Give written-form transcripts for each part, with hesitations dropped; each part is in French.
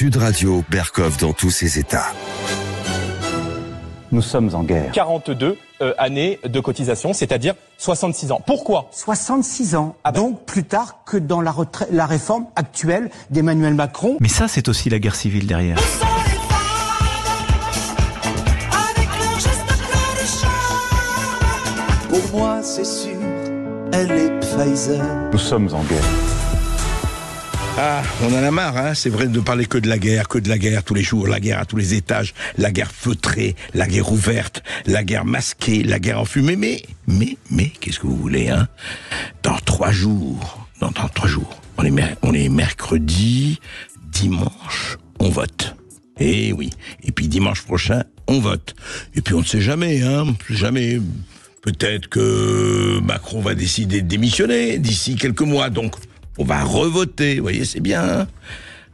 Sud Radio, Berkov dans tous ses états. Nous sommes en guerre. 42 années de cotisation, c'est-à-dire 66 ans. Pourquoi ? 66 ans, donc plus tard que dans la réforme actuelle d'Emmanuel Macron. Mais ça, c'est aussi la guerre civile derrière. Pour moi, c'est sûr, elle est Pfizer. Nous sommes en guerre. Ah, on en a marre, hein, c'est vrai de parler que de la guerre tous les jours, la guerre à tous les étages, la guerre feutrée, la guerre ouverte, la guerre masquée, la guerre enfumée, mais, qu'est-ce que vous voulez, hein ? Dans 3 jours, on est mercredi, dimanche, on vote. Eh oui, et puis dimanche prochain, on vote. Et puis on ne sait jamais, peut-être que Macron va décider de démissionner d'ici quelques mois, donc on va revoter, vous voyez, c'est bien. Hein,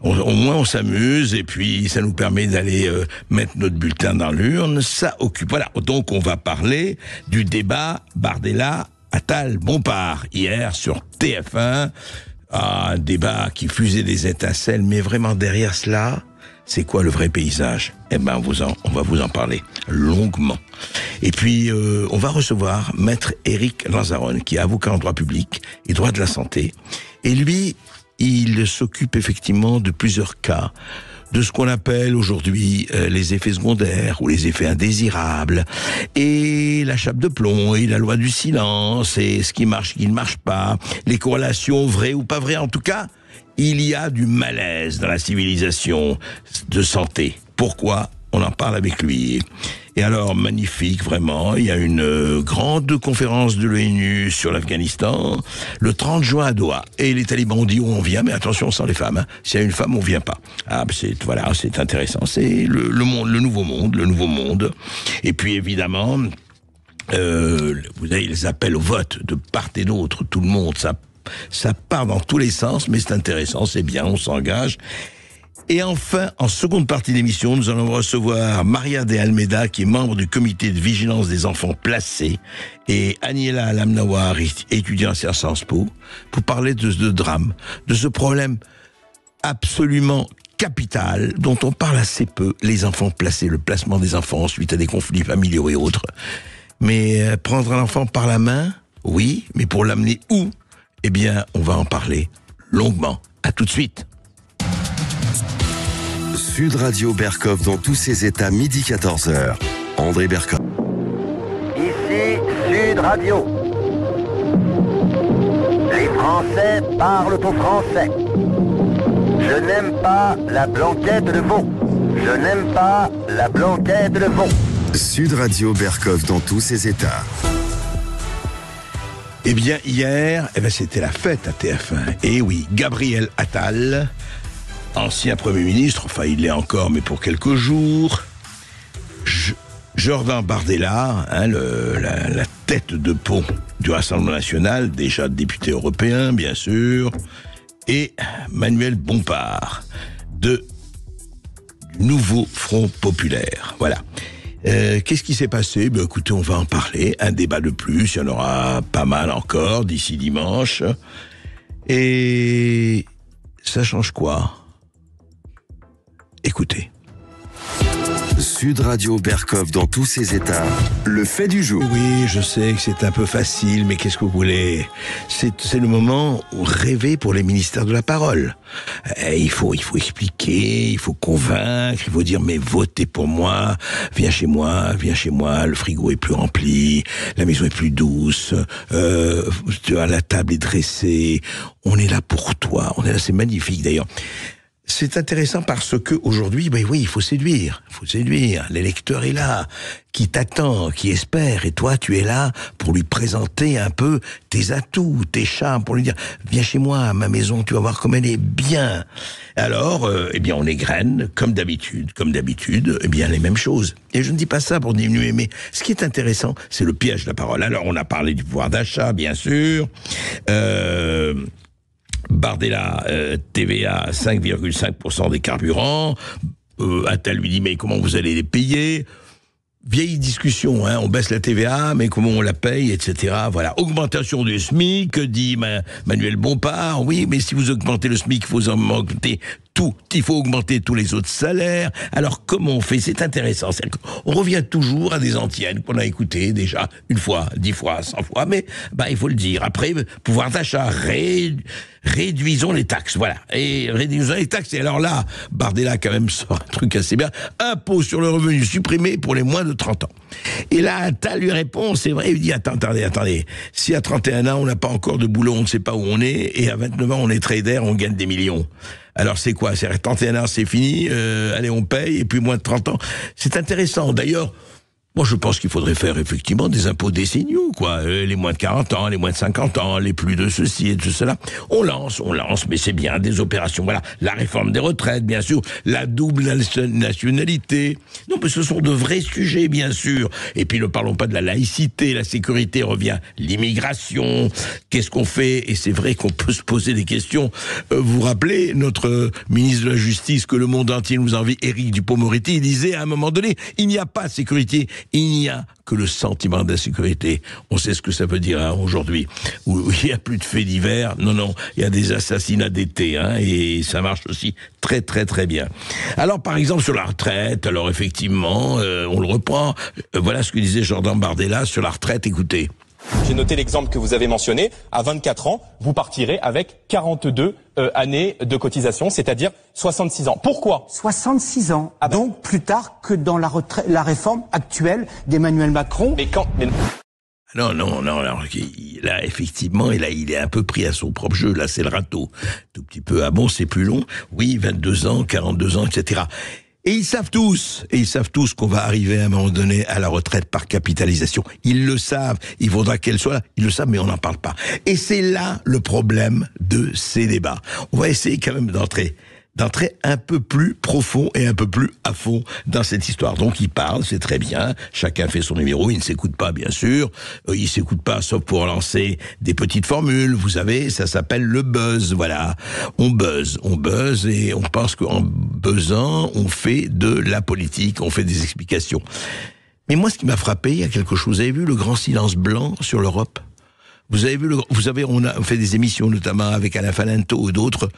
au moins on s'amuse et puis ça nous permet d'aller mettre notre bulletin dans l'urne, ça occupe. Voilà, donc on va parler du débat Bardella-Attal-Bompard hier sur TF1. Un débat qui fusait des étincelles, mais vraiment derrière cela, c'est quoi le vrai paysage ? Eh ben, on va vous en parler longuement. Et puis, on va recevoir Maître Éric Lanzaron, qui est avocat en droit public et droit de la santé. Et lui, il s'occupe effectivement de plusieurs cas, de ce qu'on appelle aujourd'hui les effets secondaires ou les effets indésirables, et la chape de plomb, et la loi du silence, et ce qui marche, ce qui ne marche pas, les corrélations vraies ou pas vraies. En tout cas, il y a du malaise dans la civilisation de santé. Pourquoi ? On en parle avec lui. Et alors, magnifique, vraiment, il y a une grande conférence de l'ONU sur l'Afghanistan, le 30 juin à Doha. Et les talibans ont dit, on vient, mais attention, sans les femmes. Hein. S'il y a une femme, on vient pas. Ah, c'est intéressant. C'est le nouveau monde. Et puis, évidemment, vous avez les appels au vote de part et d'autre, tout le monde, ça part dans tous les sens, mais c'est intéressant, c'est bien, on s'engage. Et enfin, en seconde partie d'émission, nous allons recevoir Maria de Almeida, qui est membre du comité de vigilance des enfants placés, et Aniela Lamnawar, étudiante à Sciences Po, pour parler de ce drame, de ce problème absolument capital, dont on parle assez peu, les enfants placés, le placement des enfants suite à des conflits familiaux et autres. Mais prendre un enfant par la main, oui, mais pour l'amener où ? Eh bien, on va en parler longuement. À tout de suite. Sud Radio Berkov dans tous ses états, midi 14h. André Berkov. Ici Sud Radio. Les Français parlent au français. Je n'aime pas la blanquette de veau. Je n'aime pas la blanquette de veau. Sud Radio Berkov dans tous ses états. Eh bien, hier, c'était la fête à TF1. Et oui, Gabriel Attal, ancien Premier ministre, enfin il l'est encore, mais pour quelques jours. Jordan Bardella, la tête de pont du Rassemblement national, déjà député européen, bien sûr, et Manuel Bompard, du Nouveau Front Populaire. Voilà. Qu'est-ce qui s'est passé ? Ben écoutez, on va en parler. Un débat de plus, il y en aura pas mal encore d'ici dimanche. Et ça change quoi ? Écoutez. Sud Radio Berkov dans tous ses états. Le fait du jour. Oui, je sais que c'est un peu facile, mais qu'est-ce que vous voulez ? C'est le moment où rêver pour les ministères de la parole. Il faut expliquer, il faut convaincre, il faut dire mais votez pour moi, viens chez moi, le frigo est plus rempli, la maison est plus douce, la table est dressée, on est là pour toi, on est là, c'est magnifique d'ailleurs. C'est intéressant parce que aujourd'hui, ben oui, il faut séduire. L'électeur est là, qui t'attend, qui espère, et toi, tu es là pour lui présenter un peu tes atouts, tes charmes, pour lui dire, viens chez moi, à ma maison, tu vas voir comme elle est bien. Alors, on égrène, comme d'habitude, les mêmes choses. Et je ne dis pas ça pour diminuer, mais ce qui est intéressant, c'est le piège de la parole. Alors, on a parlé du pouvoir d'achat, bien sûr, Bardella, TVA, 5,5% des carburants. Attal lui dit, mais comment vous allez les payer ? Vieille discussion, on baisse la TVA, mais comment on la paye, etc. Voilà, augmentation du SMIC, dit Manuel Bompard. Oui, mais si vous augmentez le SMIC, il faut augmenter tout. Il faut augmenter tous les autres salaires. Alors, comment on fait? C'est intéressant. On revient toujours à des antiennes qu'on a écoutées déjà 1 fois, 10 fois, 100 fois, mais il faut le dire. Après, pouvoir d'achat, réduisons les taxes, voilà. Et réduisons les taxes. Et alors là, Bardella quand même sort un truc assez bien. Impôt sur le revenu supprimé pour les moins de 30 ans. Et là, Attal lui répond, c'est vrai, il dit, attendez. Si à 31 ans, on n'a pas encore de boulot, on ne sait pas où on est, et à 29 ans, on est trader, on gagne des millions. Alors c'est quoi? C'est 31 ans, c'est fini, allez, on paye, et puis moins de 30 ans. C'est intéressant. D'ailleurs, moi, je pense qu'il faudrait faire effectivement des impôts décennaux, quoi. Les moins de 40 ans, les moins de 50 ans, les plus de ceci et de cela. On lance, mais c'est bien, des opérations. Voilà, la réforme des retraites, bien sûr, la double nationalité. Non, mais ce sont de vrais sujets, bien sûr. Et puis, ne parlons pas de la laïcité, la sécurité revient, l'immigration. Qu'est-ce qu'on fait? Et c'est vrai qu'on peut se poser des questions. Vous vous rappelez, notre ministre de la Justice, que le monde entier nous envie, Éric Dupond-Moretti, il disait à un moment donné, il n'y a pas de sécurité. Il n'y a que le sentiment d'insécurité. On sait ce que ça veut dire aujourd'hui, où il n'y a plus de faits divers. Non, il y a des assassinats d'été, et ça marche aussi très très très bien. Alors par exemple sur la retraite, alors effectivement, on le reprend. Voilà ce que disait Jordan Bardella sur la retraite. Écoutez. J'ai noté l'exemple que vous avez mentionné. À 24 ans, vous partirez avec 42 années de cotisation, c'est-à-dire 66 ans. Pourquoi? 66 ans. Donc plus tard que dans la réforme actuelle d'Emmanuel Macron. Non. Alors, là, effectivement, il est un peu pris à son propre jeu. Là, c'est le râteau. Tout petit peu. Ah bon, c'est plus long? Oui, 22 ans, 42 ans, etc. Et ils savent tous qu'on va arriver à un moment donné à la retraite par capitalisation. Ils le savent, il faudra qu'elle soit là. Ils le savent, mais on n'en parle pas. Et c'est là le problème de ces débats. On va essayer quand même d'entrer un peu plus profond et un peu plus à fond dans cette histoire. Donc il parle, c'est très bien, chacun fait son numéro, il ne s'écoute pas bien sûr, il s'écoute pas sauf pour lancer des petites formules, vous savez, ça s'appelle le buzz, voilà. On buzz et on pense qu'en buzzant, on fait de la politique, on fait des explications. Mais moi ce qui m'a frappé, il y a quelque chose, vous avez vu le grand silence blanc sur l'Europe? Vous avez on a fait des émissions notamment avec Alain Falinto ou d'autres.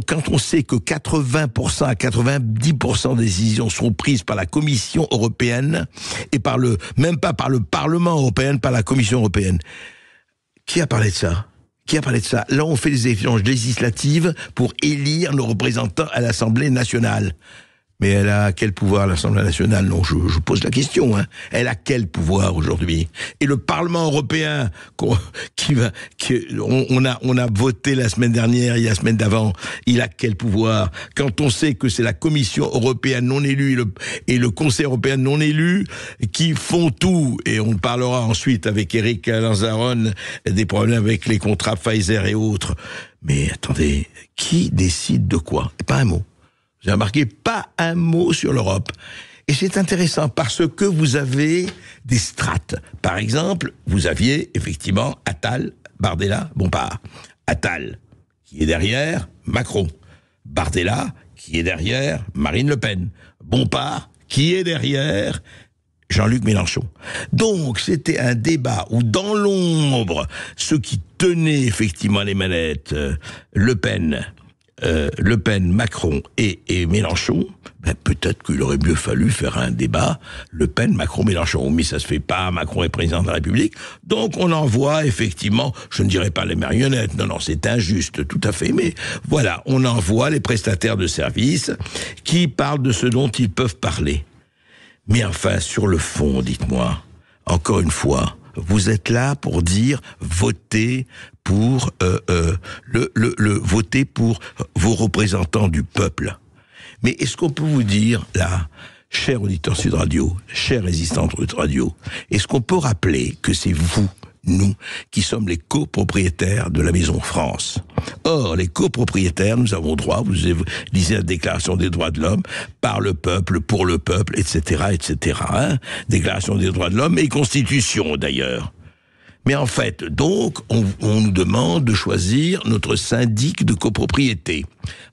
Quand on sait que 80% à 90% des décisions sont prises par la Commission européenne et même pas par le Parlement européen, par la Commission européenne. Qui a parlé de ça? Là, on fait des échanges législatives pour élire nos représentants à l'Assemblée nationale. Mais elle a quel pouvoir, l'Assemblée nationale? Non, je pose la question. Elle a quel pouvoir aujourd'hui? Et le Parlement européen, on a voté la semaine dernière, il y a la semaine d'avant, il a quel pouvoir? Quand on sait que c'est la Commission européenne non élue et le Conseil européen non élu qui font tout, et on parlera ensuite avec Eric Lanzaron des problèmes avec les contrats Pfizer et autres. Mais attendez, qui décide de quoi? Pas un mot. J'ai remarqué pas un mot sur l'Europe. Et c'est intéressant parce que vous avez des strates. Par exemple, vous aviez effectivement Attal, Bardella, Bompard. Attal, qui est derrière Macron. Bardella, qui est derrière Marine Le Pen. Bompard, qui est derrière Jean-Luc Mélenchon. Donc, c'était un débat où, dans l'ombre, ceux qui tenaient effectivement les manettes, Le Pen, Macron et Mélenchon, peut-être qu'il aurait mieux fallu faire un débat Le Pen, Macron, Mélenchon. Mais ça se fait pas, Macron est président de la République. Donc on envoie effectivement, je ne dirais pas les marionnettes, non, c'est injuste, tout à fait, mais voilà, on envoie les prestataires de services qui parlent de ce dont ils peuvent parler. Mais enfin, sur le fond, dites-moi, encore une fois, vous êtes là pour dire votez pour votez pour vos représentants du peuple. Mais est-ce qu'on peut vous dire là, chers auditeurs Sud Radio, chers résistants de Sud Radio, est-ce qu'on peut rappeler que c'est vous, nous, qui sommes les copropriétaires de la Maison France? Or, les copropriétaires, nous avons droit, vous lisez la Déclaration des droits de l'homme, par le peuple, pour le peuple, etc., etc. Déclaration des droits de l'homme et Constitution, d'ailleurs. Mais en fait, donc, on nous demande de choisir notre syndic de copropriété.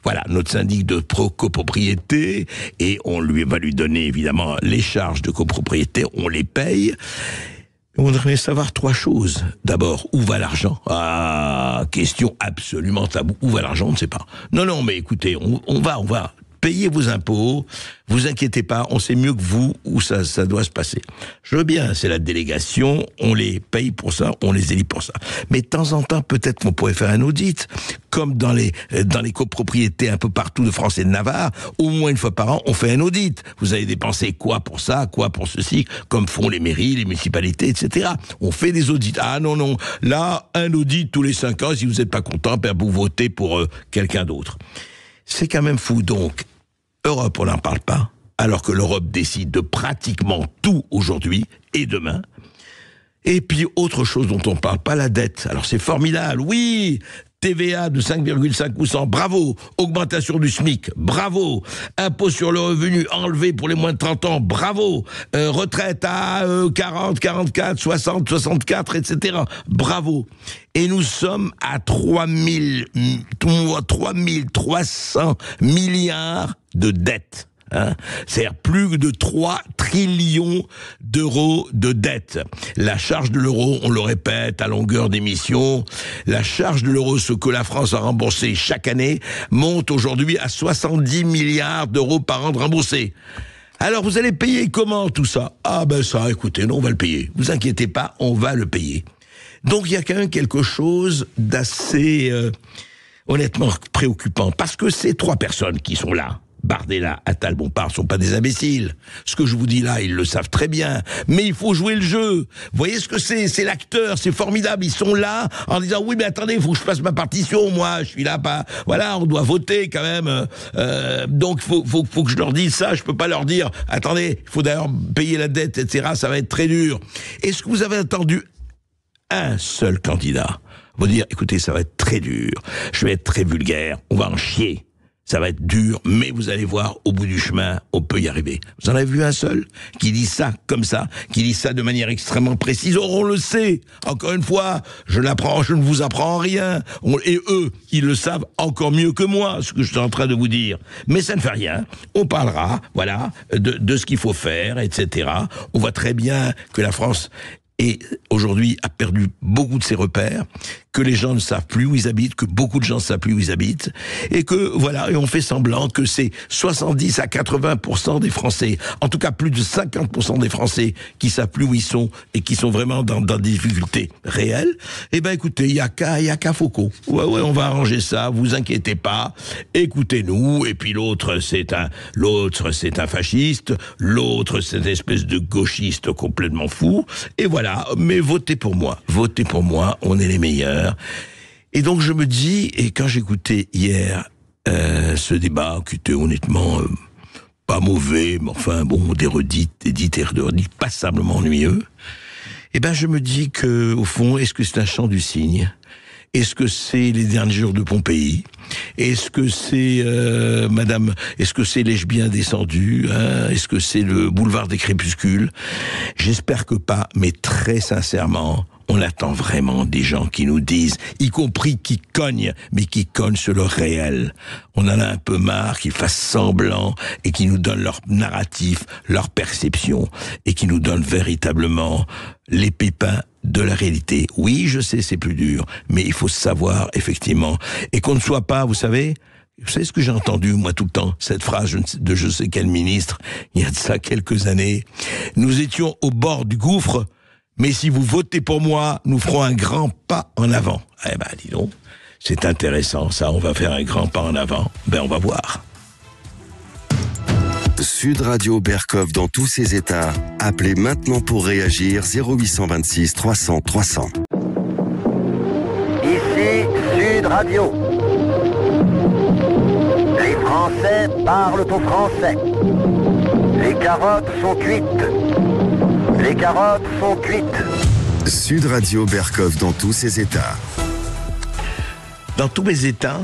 Voilà, notre syndic de copropriété, et on va lui donner évidemment les charges de copropriété, on les paye. On voudrait savoir 3 choses. D'abord, où va l'argent? Ah, question absolument tabou. Où va l'argent? On ne sait pas. Non, mais écoutez, on va. Payez vos impôts, vous inquiétez pas, on sait mieux que vous où ça doit se passer. Je veux bien, c'est la délégation, on les paye pour ça, on les élit pour ça. Mais de temps en temps, peut-être qu'on pourrait faire un audit, comme dans les copropriétés un peu partout de France et de Navarre, au moins une fois par an, on fait un audit. Vous avez dépensé quoi pour ça, quoi pour ceci, comme font les mairies, les municipalités, etc. On fait des audits. Ah non, là, un audit tous les 5 ans, si vous n'êtes pas content, vous votez pour quelqu'un d'autre. C'est quand même fou. Donc, Europe, on n'en parle pas, alors que l'Europe décide de pratiquement tout aujourd'hui et demain. Et puis, autre chose dont on ne parle pas, la dette. Alors, c'est formidable, oui, TVA de 5,5%, bravo. Augmentation du SMIC, bravo. Impôt sur le revenu enlevé pour les moins de 30 ans, bravo. Retraite à 40, 44, 60, 64, etc. Bravo. Et nous sommes à 3300 milliards de dettes. C'est-à-dire plus de 3 trillions d'euros de dette. La charge de l'euro, on le répète à longueur d'émission, la charge de l'euro, ce que la France a remboursé chaque année, monte aujourd'hui à 70 milliards d'euros par an de remboursés. Alors vous allez payer comment tout ça? Ah ben ça, écoutez, non, on va le payer. Vous inquiétez pas, on va le payer. Donc il y a quand même quelque chose d'assez honnêtement préoccupant, parce que ces 3 personnes qui sont là, Bardella, Attal, Bompard, ne sont pas des imbéciles. Ce que je vous dis là, ils le savent très bien. Mais il faut jouer le jeu. Vous voyez ce que c'est? C'est l'acteur, c'est formidable. Ils sont là en disant, oui, mais attendez, il faut que je fasse ma partition, moi. Je suis là, pas. Voilà, on doit voter quand même. Donc, faut que je leur dise ça. Je peux pas leur dire, attendez, il faut d'ailleurs payer la dette, etc. Ça va être très dur. Est-ce que vous avez entendu un seul candidat vous dire, écoutez, ça va être très dur. Je vais être très vulgaire. On va en chier. Ça va être dur, mais vous allez voir, au bout du chemin, on peut y arriver. Vous en avez vu un seul qui dit ça comme ça, qui dit ça de manière extrêmement précise? On le sait. Encore une fois, je ne vous apprends rien. Et eux, ils le savent encore mieux que moi, ce que je suis en train de vous dire. Mais ça ne fait rien. On parlera, voilà, de ce qu'il faut faire, etc. On voit très bien que la France aujourd'hui a perdu beaucoup de ses repères, que les gens ne savent plus où ils habitent, que beaucoup de gens ne savent plus où ils habitent, et que, voilà, et on fait semblant que c'est 70 à 80% des Français, en tout cas plus de 50% des Français qui savent plus où ils sont et qui sont vraiment dans des difficultés réelles. Eh ben, écoutez, il y a qu'à Foucault. Ouais, on va arranger ça, vous inquiétez pas, écoutez-nous, et puis l'autre c'est un fasciste, l'autre c'est une espèce de gauchiste complètement fou, et voilà, mais votez pour moi, on est les meilleurs. Et donc je me dis, et quand j'écoutais hier ce débat qui était honnêtement pas mauvais, mais enfin bon, des redites passablement ennuyeux, et ben je me dis que au fond, est-ce que c'est un chant du cygne? Est-ce que c'est les derniers jours de Pompéi? Est-ce que c'est est-ce que c'est l'Èche bien descendu, Est-ce que c'est le boulevard des crépuscules? J'espère que pas, mais très sincèrement, on attend vraiment des gens qui nous disent, y compris qui cognent, mais qui cognent sur le réel. On en a un peu marre qu'ils fassent semblant et qui nous donnent leur narratif, leur perception, et qui nous donnent véritablement les pépins de la réalité. Oui, je sais, c'est plus dur, mais il faut savoir, effectivement, et qu'on ne soit pas, vous savez ce que j'ai entendu, moi, tout le temps, cette phrase de je sais quel ministre, il y a de ça quelques années, nous étions au bord du gouffre, mais si vous votez pour moi, nous ferons un grand pas en avant. Eh ben, dis donc, c'est intéressant, ça, on va faire un grand pas en avant. Ben, on va voir. Sud Radio Berkov dans tous ses états. Appelez maintenant pour réagir 0826 300 300. Ici Sud Radio. Les Français parlent au français. Les carottes sont cuites. Les carottes sont cuites. Sud Radio Berkov dans tous ses états. Dans tous mes états,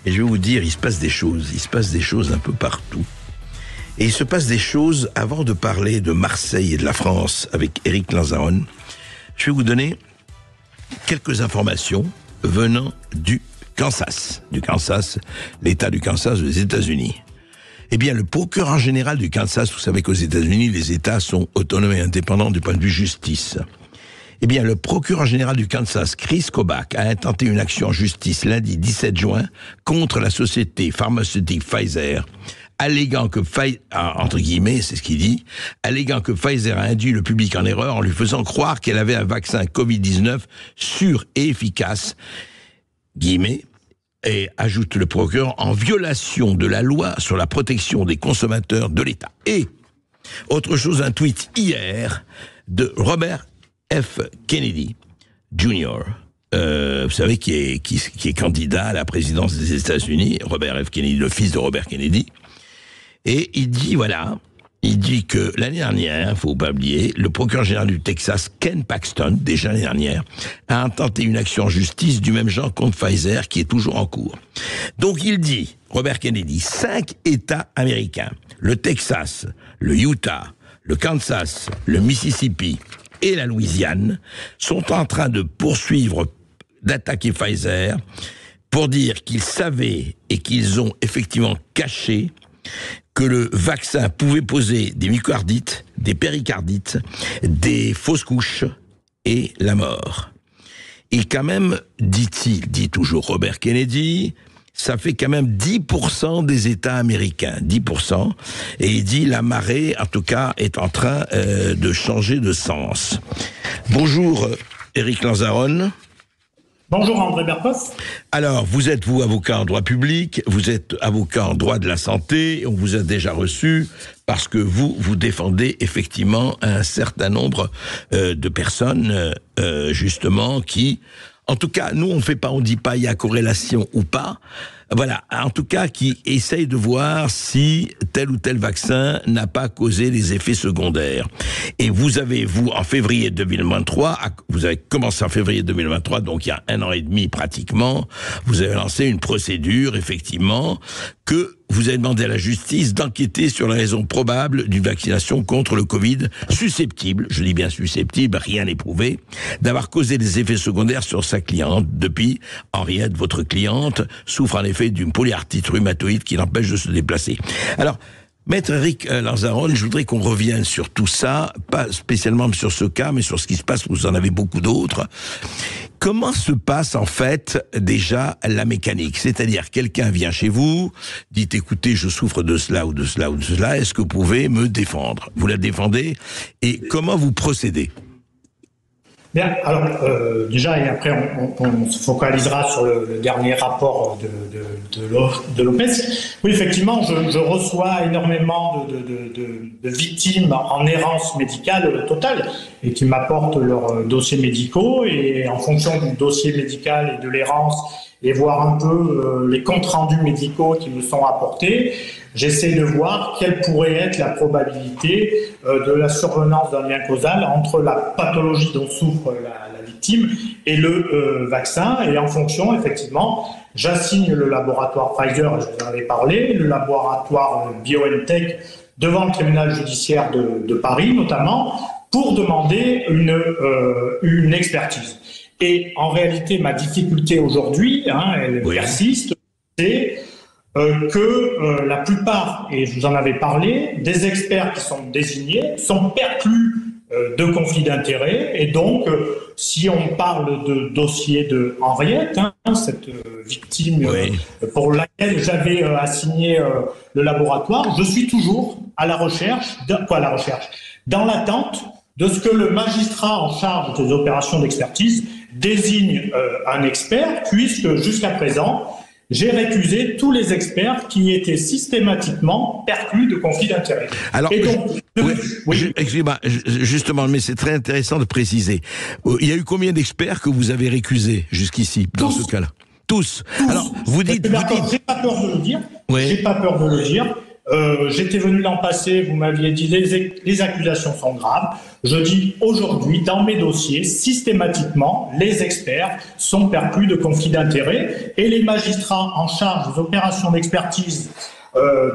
et je vais vous dire, il se passe des choses un peu partout. Et il se passe des choses, avant de parler de Marseille et de la France avec Éric Lanzaron, je vais vous donner quelques informations venant du Kansas, l'État du Kansas aux États-Unis. Eh bien, le procureur général du Kansas, vous savez qu'aux États-Unis, les États sont autonomes et indépendants du point de vue justice. Eh bien, le procureur général du Kansas, Chris Kobach, a intenté une action en justice lundi 17 juin contre la société pharmaceutique Pfizer, alléguant que entre guillemets, c'est ce qu'il dit, alléguant que Pfizer a induit le public en erreur en lui faisant croire qu'elle avait un vaccin Covid-19 sûr et efficace, guillemets, et ajoute le procureur, en violation de la loi sur la protection des consommateurs de l'État. Et, autre chose, un tweet hier de Robert F. Kennedy Jr., vous savez, qui est candidat à la présidence des États-Unis, Robert F. Kennedy, le fils de Robert Kennedy, et il dit que l'année dernière, faut pas oublier, le procureur général du Texas, Ken Paxton, déjà l'année dernière, a intenté une action en justice du même genre contre Pfizer, qui est toujours en cours. Donc il dit, Robert Kennedy, 5 États américains, le Texas, le Utah, le Kansas, le Mississippi et la Louisiane, sont en train de d'attaquer Pfizer pour dire qu'ils savaient et qu'ils ont effectivement caché que le vaccin pouvait poser des myocardites, des péricardites, des fausses couches et la mort. Et quand même, dit-il, dit toujours Robert Kennedy, ça fait quand même 10% des États américains, 10%. Et il dit la marée, en tout cas, est en train de changer de sens. Bonjour, Éric Lanzaron. Bonjour André Berkoff. Alors, vous êtes, avocat en droit public, vous êtes avocat en droit de la santé, on vous a déjà reçu parce que vous défendez effectivement un certain nombre de personnes, justement, qui, en tout cas, nous on dit pas il y a corrélation ou pas, voilà, en tout cas, qui essayent de voir si tel ou tel vaccin n'a pas causé des effets secondaires. Et vous, en février 2023, vous avez commencé en février 2023, donc il y a 1 an et demi pratiquement, vous avez lancé une procédure, effectivement, que vous avez demandé à la justice d'enquêter sur la raison probable d'une vaccination contre le Covid, susceptible, je dis bien susceptible, rien n'est prouvé, d'avoir causé des effets secondaires sur sa cliente. Depuis, Henriette, votre cliente, souffre en effet d'une polyarthrite rhumatoïde qui l'empêche de se déplacer. Alors, Maître Éric Lanzaron, je voudrais qu'on revienne sur tout ça, pas spécialement sur ce cas, mais sur ce qui se passe, vous en avez beaucoup d'autres. Comment se passe en fait déjà la mécanique? C'est-à-dire, quelqu'un vient chez vous, dit écoutez, je souffre de cela ou de cela ou de cela, est-ce que vous pouvez me défendre? Vous la défendez et comment vous procédez? Bien, alors déjà, et après on se focalisera sur le dernier rapport de l'OPES. Oui, effectivement, je reçois énormément de victimes en errance médicale totale et qui m'apportent leurs dossiers médicaux, et en fonction du dossier médical et de l'errance, et voir un peu les comptes rendus médicaux qui me sont apportés, j'essaie de voir quelle pourrait être la probabilité de la survenance d'un lien causal entre la pathologie dont souffre la victime et le vaccin. Et en fonction, effectivement, j'assigne le laboratoire Pfizer, je vous en avais parlé, le laboratoire BioNTech devant le tribunal judiciaire de Paris notamment, pour demander une expertise. Et en réalité, ma difficulté aujourd'hui, elle persiste, c'est que la plupart, et je vous en avais parlé, des experts qui sont désignés sont perclus de conflits d'intérêts. Et donc, si on parle de dossier de Henriette, cette victime pour laquelle j'avais assigné le laboratoire, je suis toujours à la recherche, dans l'attente de ce que le magistrat en charge des opérations d'expertise désigne un expert, puisque jusqu'à présent, j'ai récusé tous les experts qui étaient systématiquement perclus de conflits d'intérêts. Alors, excusez-moi, justement, mais c'est très intéressant de préciser. Il y a eu combien d'experts que vous avez récusés jusqu'ici, dans ce cas-là? Tous. Alors, vous dites... J'ai pas peur de le dire. Oui. J'ai pas peur de le dire. J'étais venu l'an passé, vous m'aviez dit les accusations sont graves. Je dis aujourd'hui, dans mes dossiers, systématiquement, les experts sont perclus de conflits d'intérêts, et les magistrats en charge des opérations d'expertise,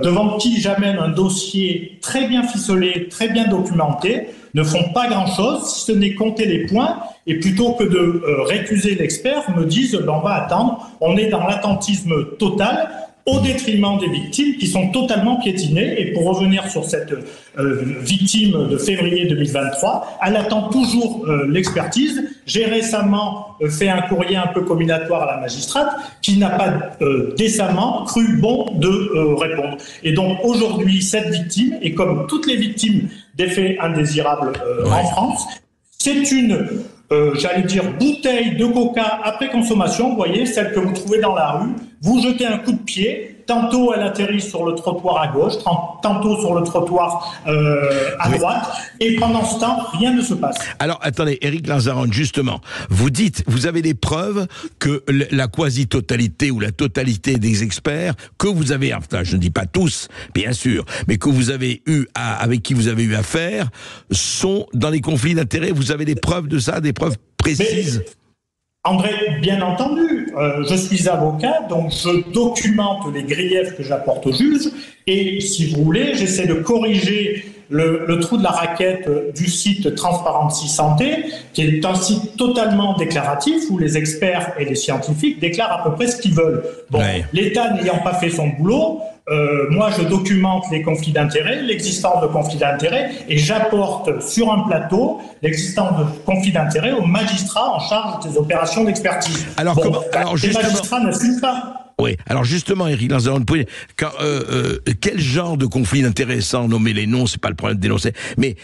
devant qui j'amène un dossier très bien ficelé, très bien documenté, ne font pas grand-chose, si ce n'est compter les points, et plutôt que de récuser l'expert, me disent on va attendre, on est dans l'attentisme total. au détriment des victimes qui sont totalement piétinées. Et pour revenir sur cette victime de février 2023, elle attend toujours l'expertise. J'ai récemment fait un courrier un peu comminatoire à la magistrate qui n'a pas décemment cru bon de répondre. Et donc aujourd'hui, cette victime, et comme toutes les victimes des faits indésirables en France, c'est une, j'allais dire, bouteille de coca après consommation, vous voyez, celle que vous trouvez dans la rue, vous jetez un coup de pied, tantôt elle atterrit sur le trottoir à gauche, tantôt sur le trottoir à droite, et pendant ce temps, rien ne se passe. Alors, attendez, Éric Lanzarote, justement, vous dites, vous avez des preuves que la quasi-totalité ou la totalité des experts que vous avez, enfin, je ne dis pas tous, bien sûr, mais que vous avez avec qui vous avez eu affaire, sont dans les conflits d'intérêts. Vous avez des preuves de ça, des preuves précises? André, bien entendu, je suis avocat, donc je documente les griefs que j'apporte au juge, et si vous voulez, j'essaie de corriger le trou de la raquette du site Transparency Santé, qui est un site totalement déclaratif, où les experts et les scientifiques déclarent à peu près ce qu'ils veulent. Bon, ouais. L'État n'ayant pas fait son boulot, moi je documente les conflits d'intérêts, l'existence de conflits d'intérêts, et j'apporte sur un plateau l'existence de conflits d'intérêts aux magistrats en charge des opérations d'expertise. Alors, bon, les magistrats ne suivent pas. Oui, alors justement, Éric Lanzarote, quel genre de conflit d'intérêts, sans nommer les noms, c'est pas le problème de dénoncer, mais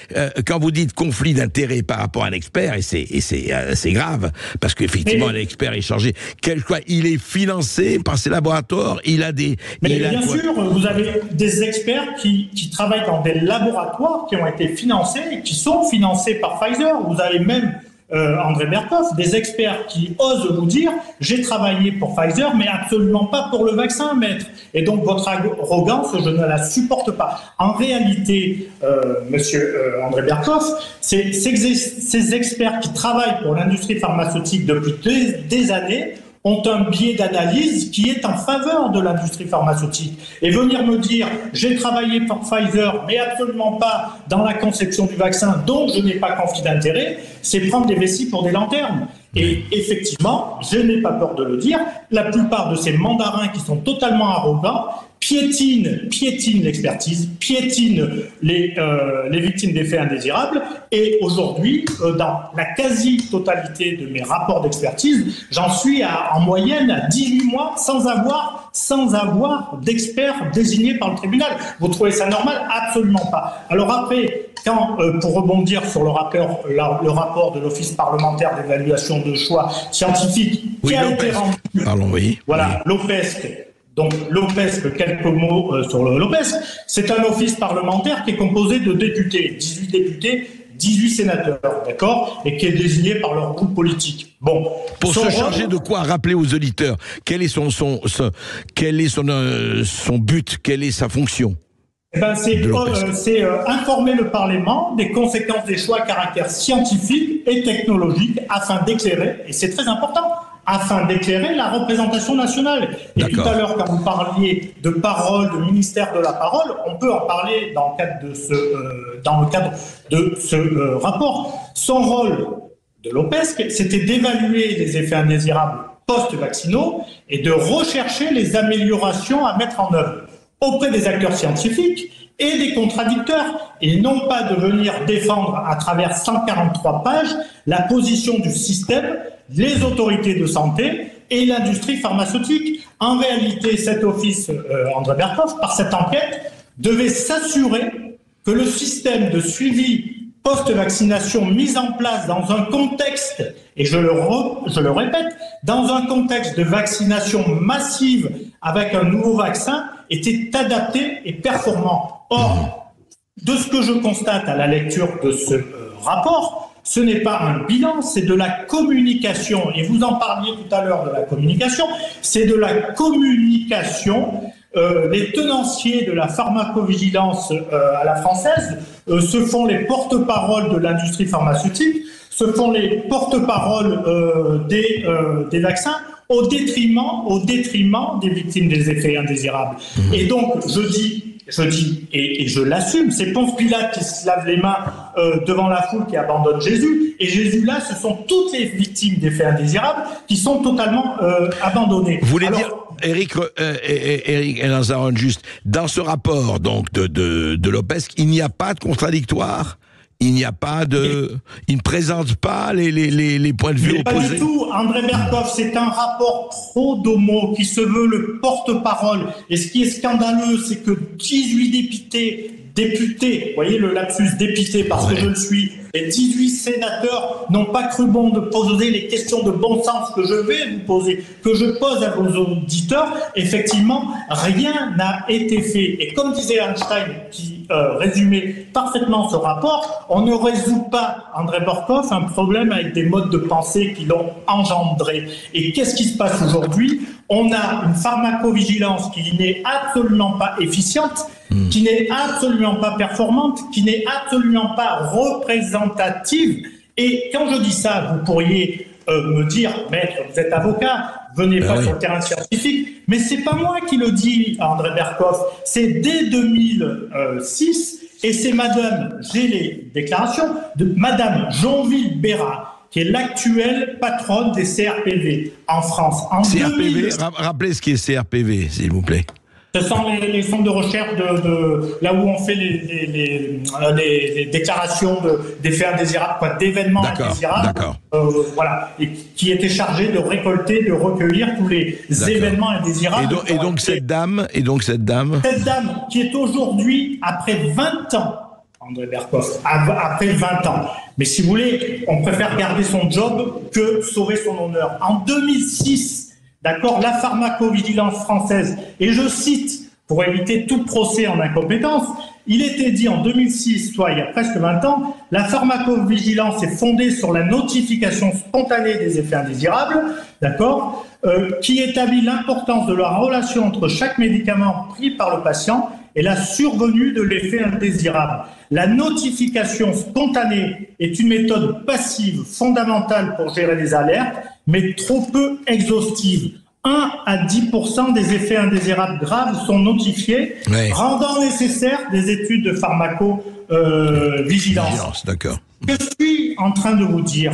quand vous dites conflit d'intérêts par rapport à un expert, et c'est grave, parce qu'effectivement, l'expert est chargé, il est financé par ces laboratoires, il a des... Mais bien sûr, vous avez des experts qui travaillent dans des laboratoires qui ont été financés, et qui sont financés par Pfizer. Vous avez même... André Berkoff, des experts qui osent vous dire « j'ai travaillé pour Pfizer, mais absolument pas pour le vaccin, maître ». Et donc votre arrogance, je ne la supporte pas. En réalité, monsieur André Berkoff, ces experts qui travaillent pour l'industrie pharmaceutique depuis des années ont un biais d'analyse qui est en faveur de l'industrie pharmaceutique. Et venir me dire « j'ai travaillé pour Pfizer, mais absolument pas dans la conception du vaccin, donc je n'ai pas conflit d'intérêt », c'est prendre des vessies pour des lanternes. Et effectivement, je n'ai pas peur de le dire, la plupart de ces mandarins qui sont totalement arrogants piétinent l'expertise, piétinent les victimes des faits indésirables. Et aujourd'hui, dans la quasi-totalité de mes rapports d'expertise, j'en suis en moyenne à 18 mois sans avoir d'experts désignés par le tribunal. Vous trouvez ça normal? Absolument pas. Alors après, pour rebondir sur le rapport de l'Office parlementaire d'évaluation de choix scientifiques qui a été rendu... Voilà, l'OPESC. Donc l'OPESC, quelques mots sur l'OPESC. C'est un office parlementaire qui est composé de députés, 18 députés, 18 sénateurs, d'accord, et qui est désigné par leur groupe politique. Bon. Pour se charger de quoi? Rappeler aux auditeurs quel est son but, quelle est sa fonction? C'est informer le Parlement des conséquences des choix à caractère scientifique et technologique afin d'éclairer, et c'est très important, afin d'éclairer la représentation nationale. Et tout à l'heure, quand vous parliez de parole, de ministère de la parole, on peut en parler dans le cadre de ce rapport. Son rôle de l'OPESC, c'était d'évaluer les effets indésirables post-vaccinaux et de rechercher les améliorations à mettre en œuvre auprès des acteurs scientifiques et des contradicteurs, et non pas de venir défendre à travers 143 pages la position du système, les autorités de santé et l'industrie pharmaceutique. En réalité, cet office, André Berkoff, par cette enquête, devait s'assurer que le système de suivi post-vaccination mis en place dans un contexte, et je le répète, dans un contexte de vaccination massive avec un nouveau vaccin, était adapté et performant. Or, de ce que je constate à la lecture de ce rapport, ce n'est pas un bilan, c'est de la communication. Et vous en parliez tout à l'heure de la communication, c'est de la communication. Les tenanciers de la pharmacovigilance à la française se font les porte-paroles de l'industrie pharmaceutique, se font les porte-paroles des vaccins, au détriment des victimes des effets indésirables. Et donc, je dis, et je l'assume, c'est Ponce Pilate qui se lave les mains devant la foule qui abandonne Jésus, et Jésus là, ce sont toutes les victimes des faits indésirables qui sont totalement abandonnées. Vous voulez dire, Eric Lanzaron, juste, dans ce rapport donc de Lopez, il n'y a pas de contradictoire. Il n'y a pas de... Il ne présente pas les points de vue mais opposés. pas du tout. André Berkoff, c'est un rapport pro-domo qui se veut le porte-parole. Et ce qui est scandaleux, c'est que 18 députés, vous voyez le lapsus député parce que je le suis, et 18 sénateurs n'ont pas cru bon de poser les questions de bon sens que je vais vous poser, que je pose à vos auditeurs. Effectivement, rien n'a été fait. Et comme disait Einstein, qui résumait parfaitement ce rapport, on ne résout pas, André Berkoff, un problème avec des modes de pensée qui l'ont engendré. Et qu'est-ce qui se passe aujourd'hui? On a une pharmacovigilance qui n'est absolument pas efficiente, qui n'est absolument pas performante, qui n'est absolument pas représentative. Et quand je dis ça, vous pourriez me dire, maître, vous êtes avocat, venez pas sur le terrain scientifique, mais c'est pas moi qui le dis, André Berkoff, c'est dès 2006, et c'est madame, j'ai les déclarations, de madame Jonville-Bérat, qui est l'actuelle patronne des CRPV en France. En CRPV, rappelez ce qui est CRPV, s'il vous plaît. Ce sont les centres de recherche là où on fait les déclarations d'effets indésirables, d'événements indésirables. D'accord. Voilà, et qui étaient chargés de récolter, de recueillir tous les événements indésirables. Et donc cette dame. Cette dame qui est aujourd'hui, après 20 ans, André Berkoff, après 20 ans. Mais si vous voulez, on préfère garder son job que sauver son honneur. En 2006, d'accord, la pharmacovigilance française, et je cite, pour éviter tout procès en incompétence, il était dit en 2006, soit il y a presque 20 ans, la pharmacovigilance est fondée sur la notification spontanée des effets indésirables, d'accord, qui établit l'importance de la relation entre chaque médicament pris par le patient et la survenue de l'effet indésirable. La notification spontanée est une méthode passive fondamentale pour gérer les alertes, mais trop peu exhaustive. 1 à 10% des effets indésirables graves sont notifiés, rendant nécessaire des études de pharmacovigilance. D'accord. Ce que je suis en train de vous dire,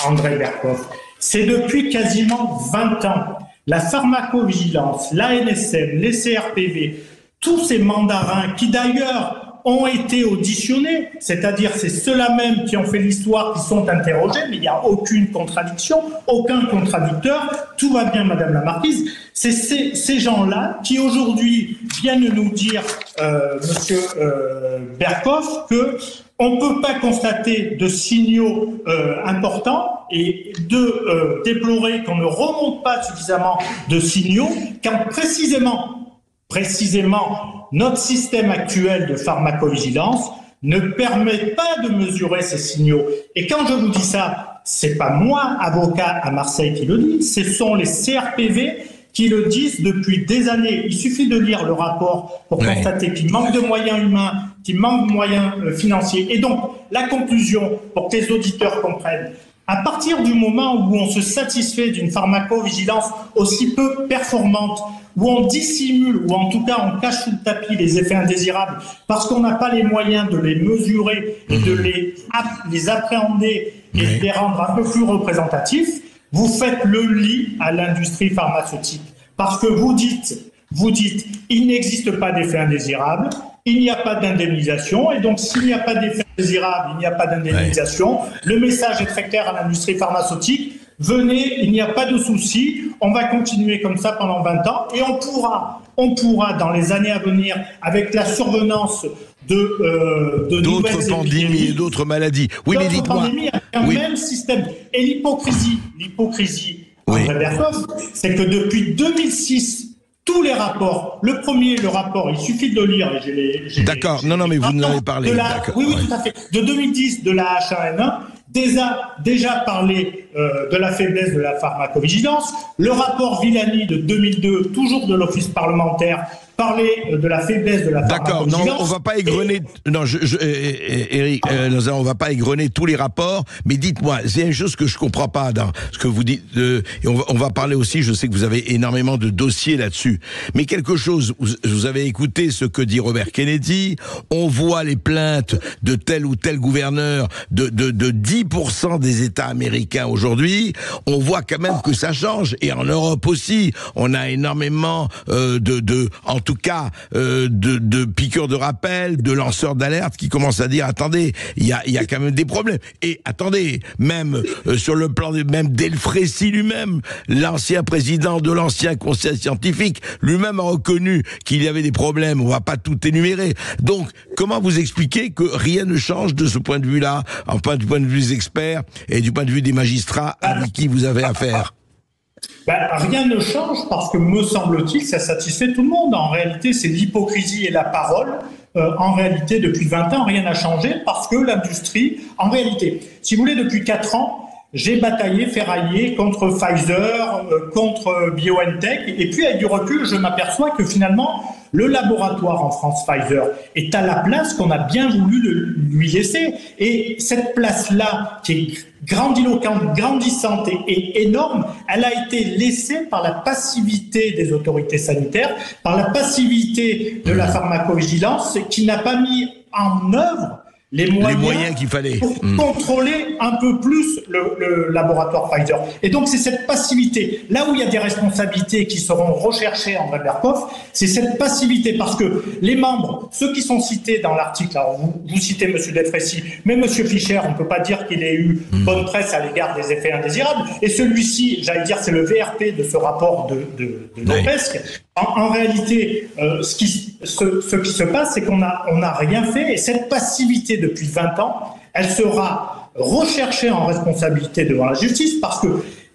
André Berkoff, c'est depuis quasiment 20 ans, la pharmacovigilance, l'ANSM, les CRPV, tous ces mandarins qui d'ailleurs ont été auditionnés, c'est-à-dire c'est ceux-là même qui ont fait l'histoire qui sont interrogés, mais il n'y a aucune contradiction, aucun contradicteur, tout va bien Madame la Marquise, c'est ces gens-là qui aujourd'hui viennent nous dire, Monsieur Berkoff, que on ne peut pas constater de signaux importants et de déplorer qu'on ne remonte pas suffisamment de signaux, quand précisément, notre système actuel de pharmacovigilance ne permet pas de mesurer ces signaux. Et quand je vous dis ça, c'est pas moi, avocat à Marseille, qui le dit, ce sont les CRPV qui le disent depuis des années. Il suffit de lire le rapport pour constater qu'il manque de moyens humains, qu'il manque de moyens financiers. Et donc, la conclusion, pour que les auditeurs comprennent, à partir du moment où on se satisfait d'une pharmacovigilance aussi peu performante, où on dissimule, ou en tout cas on cache sous le tapis les effets indésirables, parce qu'on n'a pas les moyens de les mesurer et de les appréhender et de les rendre un peu plus représentatifs, vous faites le lit à l'industrie pharmaceutique. Parce que vous dites, il n'existe pas d'effets indésirables, il n'y a pas d'indemnisation, et donc s'il n'y a pas d'effet désirable, il n'y a pas d'indemnisation. Le message est très clair à l'industrie pharmaceutique. Venez, il n'y a pas de souci, on va continuer comme ça pendant 20 ans, et on pourra dans les années à venir, avec la survenance de d'autres pandémies et d'autres maladies. Oui, mais dites-moi. Un même système. Et l'hypocrisie, André Berkoff, c'est que depuis 2006, tous les rapports, le rapport, il suffit de le lire. D'accord, non, mais vous en avez parlé. Oui, tout à fait. De 2010, de la H1N1, déjà parlé de la faiblesse de la pharmacovigilance. Le rapport Villani de 2002, toujours de l'Office parlementaire, parlait de la faiblesse de la pharmacovigilance. D'accord, non, on va pas égrener. Eric, on va pas égrener tous les rapports, mais dites-moi, c'est une chose que je comprends pas dans ce que vous dites. Et on va parler aussi. Je sais que vous avez énormément de dossiers là-dessus, mais quelque chose. Vous avez écouté ce que dit Robert Kennedy. On voit les plaintes de tel ou tel gouverneur de 10% des États américains aujourd'hui aujourd'hui, on voit quand même que ça change. Et en Europe aussi, on a énormément en tout cas, de piqûres de rappel, de lanceurs d'alerte qui commencent à dire, attendez, il y a quand même des problèmes. Et attendez, même sur le plan même Delfrécy lui-même, l'ancien président de l'ancien conseil scientifique, lui-même a reconnu qu'il y avait des problèmes. On va pas tout énumérer. Donc, comment vous expliquez que rien ne change de ce point de vue-là, enfin du point de vue des experts et du point de vue des magistrats avec qui vous avez affaire? Rien ne change parce que, me semble-t-il, ça satisfait tout le monde. En réalité, c'est l'hypocrisie et la parole. En réalité, depuis 20 ans, rien n'a changé parce que l'industrie, en réalité, si vous voulez, depuis 4 ans, j'ai bataillé, ferraillé contre Pfizer, contre BioNTech, et puis avec du recul, je m'aperçois que finalement, le laboratoire en France, Pfizer, est à la place qu'on a bien voulu lui laisser. Et cette place-là, qui est grandiloquente, grandissante et énorme, elle a été laissée par la passivité des autorités sanitaires, par la passivité de la pharmacovigilance, qui n'a pas mis en œuvre les moyens qu'il fallait pour contrôler un peu plus le laboratoire Pfizer. Et donc c'est cette passivité, là où il y a des responsabilités qui seront recherchées, André Berkoff, c'est cette passivité, parce que les membres, ceux qui sont cités dans l'article, alors vous citez M. Delfrécy, mais M. Fischer, on ne peut pas dire qu'il ait eu bonne presse à l'égard des effets indésirables, et celui-ci, j'allais dire, c'est le VRP de ce rapport de l'OPESC. En réalité, ce qui se passe, c'est qu'on n'a rien fait, et cette passivité depuis 20 ans, elle sera recherchée en responsabilité devant la justice, parce que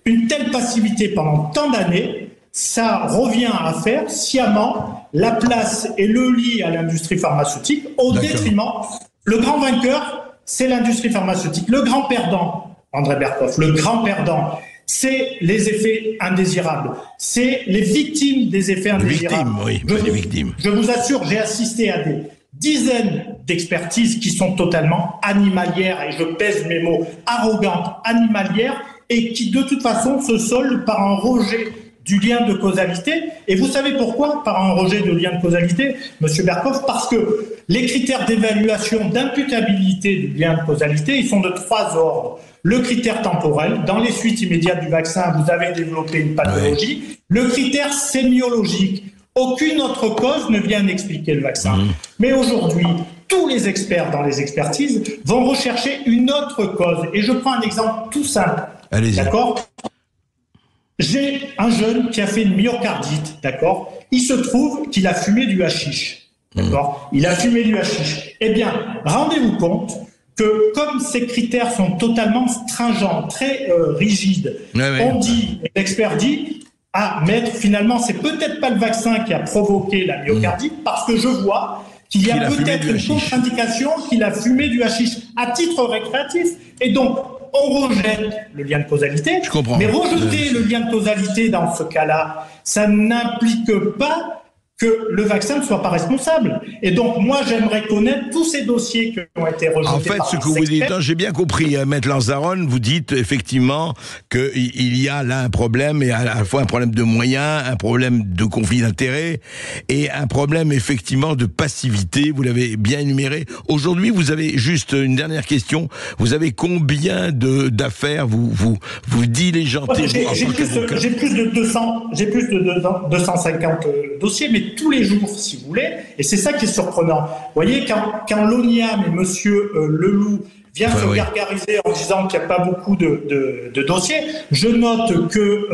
une telle passivité pendant tant d'années, ça revient à faire sciemment la place et le lit à l'industrie pharmaceutique au détriment. Le grand vainqueur, c'est l'industrie pharmaceutique. Le grand perdant, André Berkoff, le grand perdant, c'est les effets indésirables. C'est les victimes des effets indésirables. Les victimes. Je vous assure, j'ai assisté à des dizaines d'expertises qui sont totalement animalières, et je pèse mes mots, arrogantes, animalières, et qui de toute façon se soldent par un rejet du lien de causalité. Et vous savez pourquoi par un rejet de lien de causalité, Monsieur Berkoff? Parce que les critères d'évaluation d'imputabilité du lien de causalité, ils sont de 3 ordres. Le critère temporel, dans les suites immédiates du vaccin, vous avez développé une pathologie. Le critère sémiologique, aucune autre cause ne vient expliquer le vaccin. Mais aujourd'hui, tous les experts dans les expertises vont rechercher une autre cause. Et je prends un exemple tout simple. Allez-y. D'accord ? J'ai un jeune qui a fait une myocardite, d'accord ? Il se trouve qu'il a fumé du hashish, d'accord ? Il a fumé du hashish. Eh bien, rendez-vous compte que comme ces critères sont totalement stringents, très rigides, l'expert dit, maître, finalement, c'est peut-être pas le vaccin qui a provoqué la myocardite, parce que je vois qu'il y a peut-être une contre-indication qu'il a fumé du hashish à titre récréatif. Et donc, on rejette le lien de causalité, mais rejeter le lien de causalité dans ce cas-là, ça n'implique pas que le vaccin ne soit pas responsable. Et donc, moi, j'aimerais connaître tous ces dossiers qui ont été rejetés. En fait, ce que vous dites, j'ai bien compris, Maître Lanzaron, vous dites effectivement qu'il y a là un problème, et à la fois un problème de moyens, un problème de conflit d'intérêts, et un problème effectivement de passivité, vous l'avez bien énuméré. Aujourd'hui, vous avez juste une dernière question, vous avez combien d'affaires vous diligentez? J'ai plus de 250 dossiers, mais tous les jours, si vous voulez, et c'est ça qui est surprenant. Vous voyez, quand l'ONIAM et Monsieur Leloup vient se gargariser en disant qu'il n'y a pas beaucoup de dossiers, je note que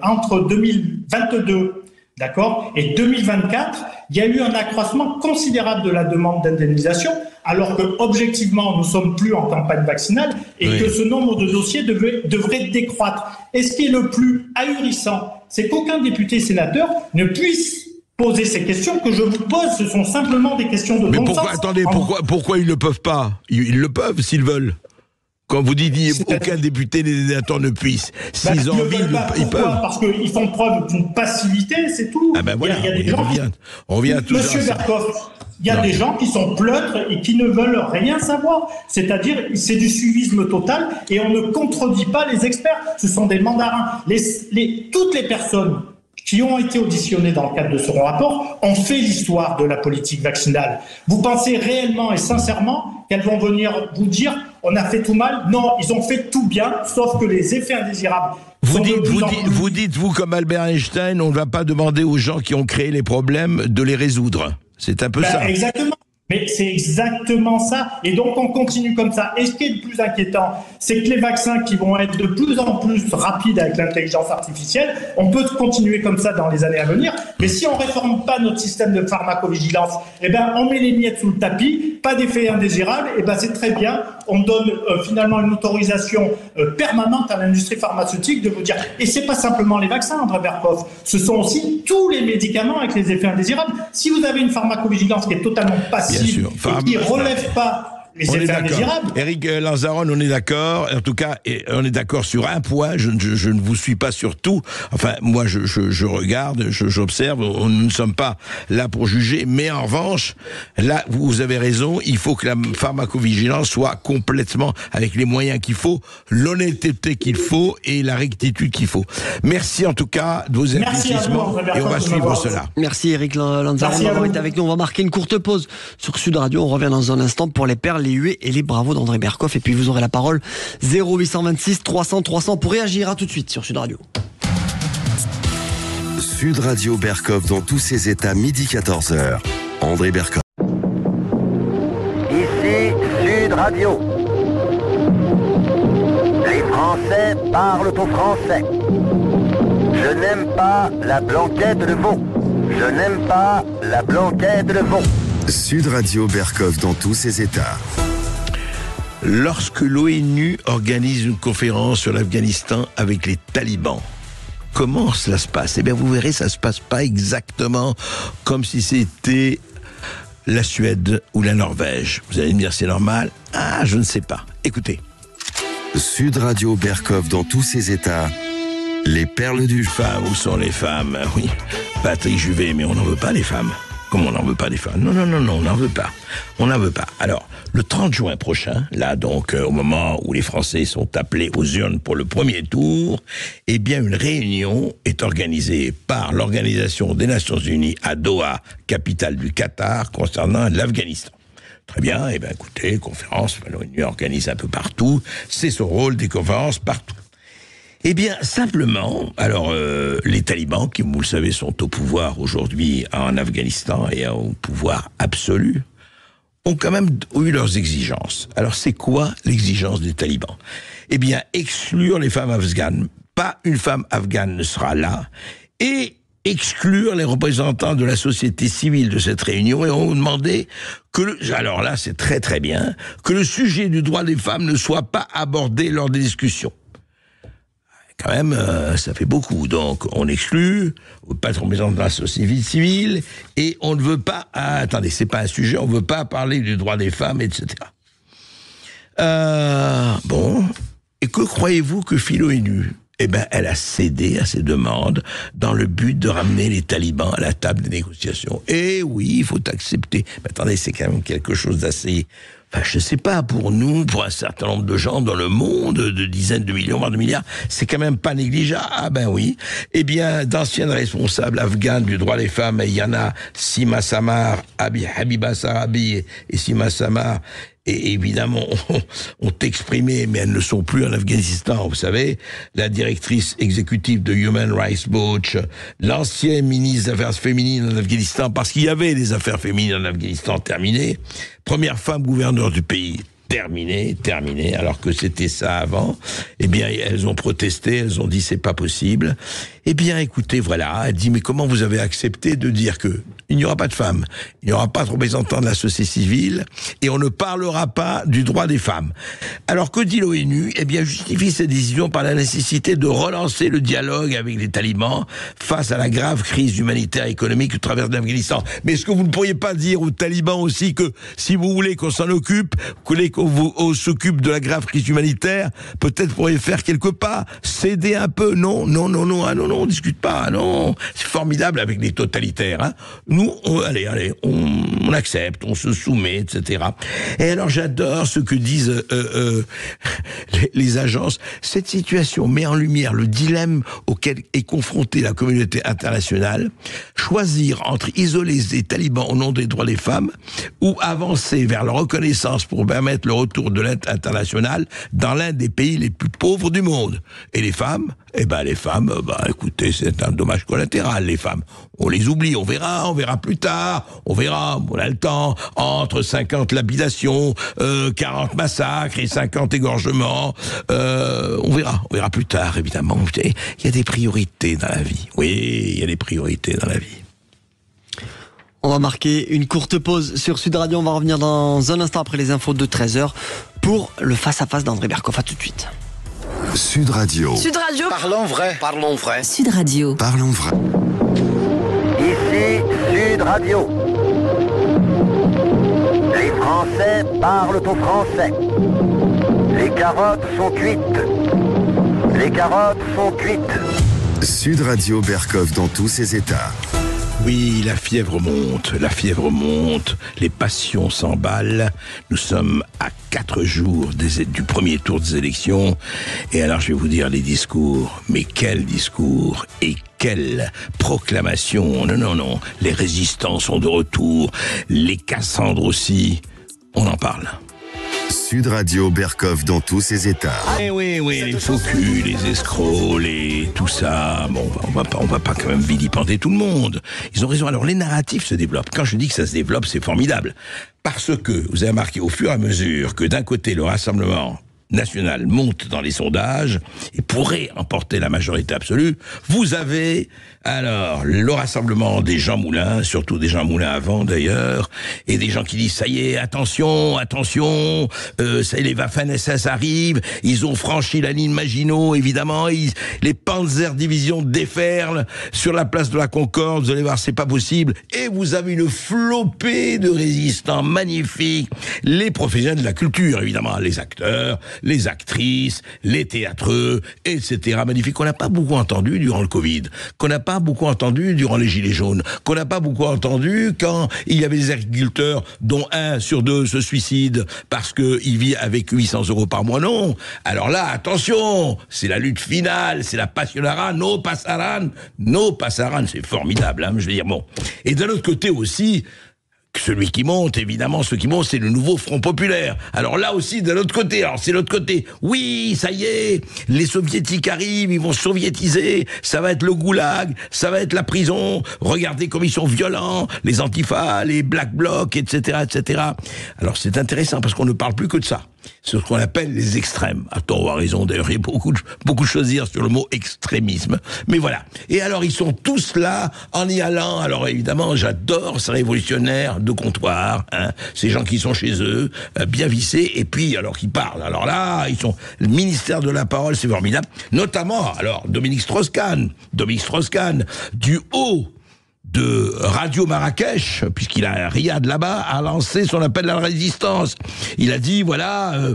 entre 2022, d'accord, et 2024, il y a eu un accroissement considérable de la demande d'indemnisation, alors que objectivement, nous sommes plus en campagne vaccinale, et que ce nombre de dossiers devrait décroître. Et ce qui est le plus ahurissant, c'est qu'aucun député sénateur ne puisse poser ces questions que je vous pose. Ce sont simplement des questions de bon sens. Attendez, pourquoi ils ne le peuvent pas? Ils le peuvent s'ils veulent. Quand vous dites aucun député des sénateurs ne puisse, s'ils ont envie, ils peuvent. Parce qu'ils font preuve d'une passivité, c'est tout. Ah ben voilà, on revient à tout ça. Monsieur Berkoff, il y a des gens qui sont pleutres et qui ne veulent rien savoir. C'est-à-dire, c'est du suivisme total, et on ne contredit pas les experts. Ce sont des mandarins. Toutes les personnes qui ont été auditionnés dans le cadre de ce rapport ont fait l'histoire de la politique vaccinale. Vous pensez réellement et sincèrement qu'elles vont venir vous dire « on a fait tout mal ». Non, ils ont fait tout bien, sauf que les effets indésirables... Vous dites, comme Albert Einstein, on ne va pas demander aux gens qui ont créé les problèmes de les résoudre. C'est un peu ça. Exactement. Mais c'est exactement ça. Et donc, on continue comme ça. Et ce qui est le plus inquiétant, c'est que les vaccins qui vont être de plus en plus rapides avec l'intelligence artificielle, on peut continuer comme ça dans les années à venir. Mais si on réforme pas notre système de pharmacovigilance, on met les miettes sous le tapis, pas d'effet indésirable, c'est très bien. On donne finalement une autorisation permanente à l'industrie pharmaceutique de vous dire. Et c'est pas simplement les vaccins, André Berkoff. Ce sont aussi tous les médicaments avec les effets indésirables. Si vous avez une pharmacovigilance qui est totalement passive, et qui ne relève pas les effets indésirables. Éric Lanzaron, on est d'accord. En tout cas, on est d'accord sur un point. Je ne vous suis pas sur tout. Enfin, moi, je regarde, j'observe. Nous ne sommes pas là pour juger. Mais en revanche, là, vous avez raison. Il faut que la pharmacovigilance soit complètement avec les moyens qu'il faut, l'honnêteté qu'il faut et la rectitude qu'il faut. Merci en tout cas de vos investissements et on va suivre cela. Merci Éric Lanzaron d'avoir été avec nous. On va marquer une courte pause sur Sud Radio. On revient dans un instant pour les perles, les huées et les bravos d'André Berkoff. Et puis vous aurez la parole 0826 300 300 pour réagir. À tout de suite sur Sud Radio. Sud Radio Berkoff dans tous ses états, midi 14h. André Berkoff. Ici Sud Radio. Les Français parlent au français. Je n'aime pas la blanquette de veau. Je n'aime pas la blanquette de veau. Sud Radio Berkoff dans tous ses états. Lorsque l'ONU organise une conférence sur l'Afghanistan avec les talibans, comment cela se passe ? Eh bien, vous verrez, ça se passe pas exactement comme si c'était la Suède ou la Norvège. Vous allez me dire, c'est normal ? Ah, je ne sais pas. Écoutez. Sud Radio Berkoff dans tous ses états. Les perles du... Où sont les femmes ? Oui, Patrick Juvet, mais on n'en veut pas les femmes. Comment on n'en veut pas des femmes ? Non, on n'en veut pas. On n'en veut pas. Alors, le 30 juin prochain, là donc, au moment où les Français sont appelés aux urnes pour le premier tour, eh bien, une réunion est organisée par l'Organisation des Nations Unies à Doha, capitale du Qatar, concernant l'Afghanistan. Très bien, eh bien, écoutez, conférence, l'ONU organise un peu partout, c'est son rôle, des conférences partout. Eh bien, simplement, alors, les talibans, qui, vous le savez, sont au pouvoir aujourd'hui en Afghanistan et au pouvoir absolu, ont quand même eu leurs exigences. Alors, c'est quoi l'exigence des talibans ? Eh bien, exclure les femmes afghanes. Pas une femme afghane ne sera là. Et exclure les représentants de la société civile de cette réunion et ont demandé alors là, c'est très très bien, que le sujet du droit des femmes ne soit pas abordé lors des discussions. Quand même, ça fait beaucoup. Donc, on exclut, pas de représentant de la société civile, et on ne veut pas... Ah, attendez, c'est pas un sujet, on ne veut pas parler du droit des femmes, etc. Bon, et que croyez-vous que fit l'ONU ? Eh ben, elle a cédé à ces demandes dans le but de ramener les talibans à la table des négociations. Et oui, il faut accepter. Mais attendez, c'est quand même quelque chose d'assez... Enfin, je sais pas, pour nous, pour un certain nombre de gens dans le monde, de dizaines de millions, voire de milliards, c'est quand même pas négligeable. Ah ben oui. Eh bien, d'anciennes responsables afghanes du droit des femmes, il y en a Sima Samar, Habiba Sarabi et Sima Samar, et évidemment, ont exprimé, mais elles ne sont plus en Afghanistan, vous savez, la directrice exécutive de Human Rights Watch, l'ancien ministre des Affaires féminines en Afghanistan, parce qu'il y avait des affaires féminines en Afghanistan terminées, première femme gouverneur du pays, terminé, alors que c'était ça avant. Eh bien, elles ont protesté, elles ont dit c'est pas possible. Eh bien, écoutez, voilà, elle dit mais comment vous avez accepté de dire que il n'y aura pas de femmes, il n'y aura pas de représentants de la société civile et on ne parlera pas du droit des femmes. Alors que dit l'ONU ? Eh bien, justifie cette décision par la nécessité de relancer le dialogue avec les talibans face à la grave crise humanitaire et économique que traverse l'Afghanistan. Mais est-ce que vous ne pourriez pas dire aux talibans aussi que si vous voulez qu'on s'en occupe, qu'on s'occupe de la grave crise humanitaire, peut-être pourriez faire quelques pas, céder un peu, non, on discute pas, non, c'est formidable avec les totalitaires, hein. Nous, on accepte, on se soumet, etc. Et alors j'adore ce que disent les agences. Cette situation met en lumière le dilemme auquel est confrontée la communauté internationale. Choisir entre isoler les talibans au nom des droits des femmes ou avancer vers leur reconnaissance pour permettre le retour de l'aide internationale dans l'un des pays les plus pauvres du monde. Et les femmes, écoutez, c'est un dommage collatéral, les femmes. On les oublie, on verra plus tard, on a le temps, entre 50 lapidations, 40 massacres et 50 égorgements, on verra plus tard, évidemment. Il y a des priorités dans la vie. Oui, il y a des priorités dans la vie. On va marquer une courte pause sur Sud Radio. On va revenir dans un instant après les infos de 13h pour le face-à-face d'André Berkoff. À tout de suite. Sud Radio. Sud Radio. Parlons vrai. Parlons vrai. Sud Radio. Parlons vrai. Ici Sud Radio. Les Français parlent au français. Les carottes sont cuites. Les carottes sont cuites. Sud Radio Berkoff dans tous ses états. Oui, la fièvre monte, les passions s'emballent. Nous sommes à 4 jours du premier tour des élections. Et alors je vais vous dire les discours. Mais quels discours et quelle proclamation. Non, les résistants sont de retour, les Cassandres aussi. On en parle. Sud Radio Berkoff dans tous ses états. Eh oui, les faux culs, les escrocs, tout ça. Bon, on va pas quand même vilipender tout le monde. Ils ont raison. Alors, les narratifs se développent. Quand je dis que ça se développe, c'est formidable. Parce que, vous avez remarqué au fur et à mesure que d'un côté, le Rassemblement national monte dans les sondages et pourrait emporter la majorité absolue, vous avez alors le rassemblement des Jean Moulin, surtout des Jean Moulin avant d'ailleurs, et des gens qui disent ça y est, attention, ça y est, les Waffen-SS arrivent, ils ont franchi la ligne Maginot, évidemment, les Panzer Division déferlent sur la place de la Concorde, vous allez voir, c'est pas possible, et vous avez une flopée de résistants magnifiques, les professionnels de la culture, évidemment, les acteurs, les actrices, les théâtreux, etc. magnifiques, qu'on n'a pas beaucoup entendu durant le Covid, qu'on n'a pas beaucoup entendu durant les Gilets jaunes, qu'on n'a pas beaucoup entendu quand il y avait des agriculteurs dont 1 sur 2 se suicide parce qu'il vit avec 800 € par mois. Non. Alors là, attention, c'est la lutte finale, c'est la passionnara, no passaran, c'est formidable, hein, je veux dire, bon. Et d'un autre côté aussi, celui qui monte, évidemment, ceux qui montent, c'est le nouveau Front Populaire. Alors là aussi, de l'autre côté, c'est l'autre côté. Oui, ça y est, les soviétiques arrivent, ils vont soviétiser, ça va être le goulag, ça va être la prison, regardez comme ils sont violents, les antifas, les black blocs, etc., etc. Alors c'est intéressant, parce qu'on ne parle plus que de ça. C'est ce qu'on appelle les extrêmes. À tort ou à raison, d'ailleurs, il y a beaucoup de choses à dire sur le mot extrémisme. Mais voilà. Et alors, ils sont tous là, en y allant. Alors, évidemment, j'adore ces révolutionnaires de comptoir, hein, ces gens qui sont chez eux, bien vissés, et puis, alors, qui parlent. Alors là, ils sont, le ministère de la parole, c'est formidable. Notamment, alors, Dominique Strauss-Kahn, du haut de Radio Marrakech, puisqu'il a un riad là-bas, a lancé son appel à la résistance. Il a dit, voilà,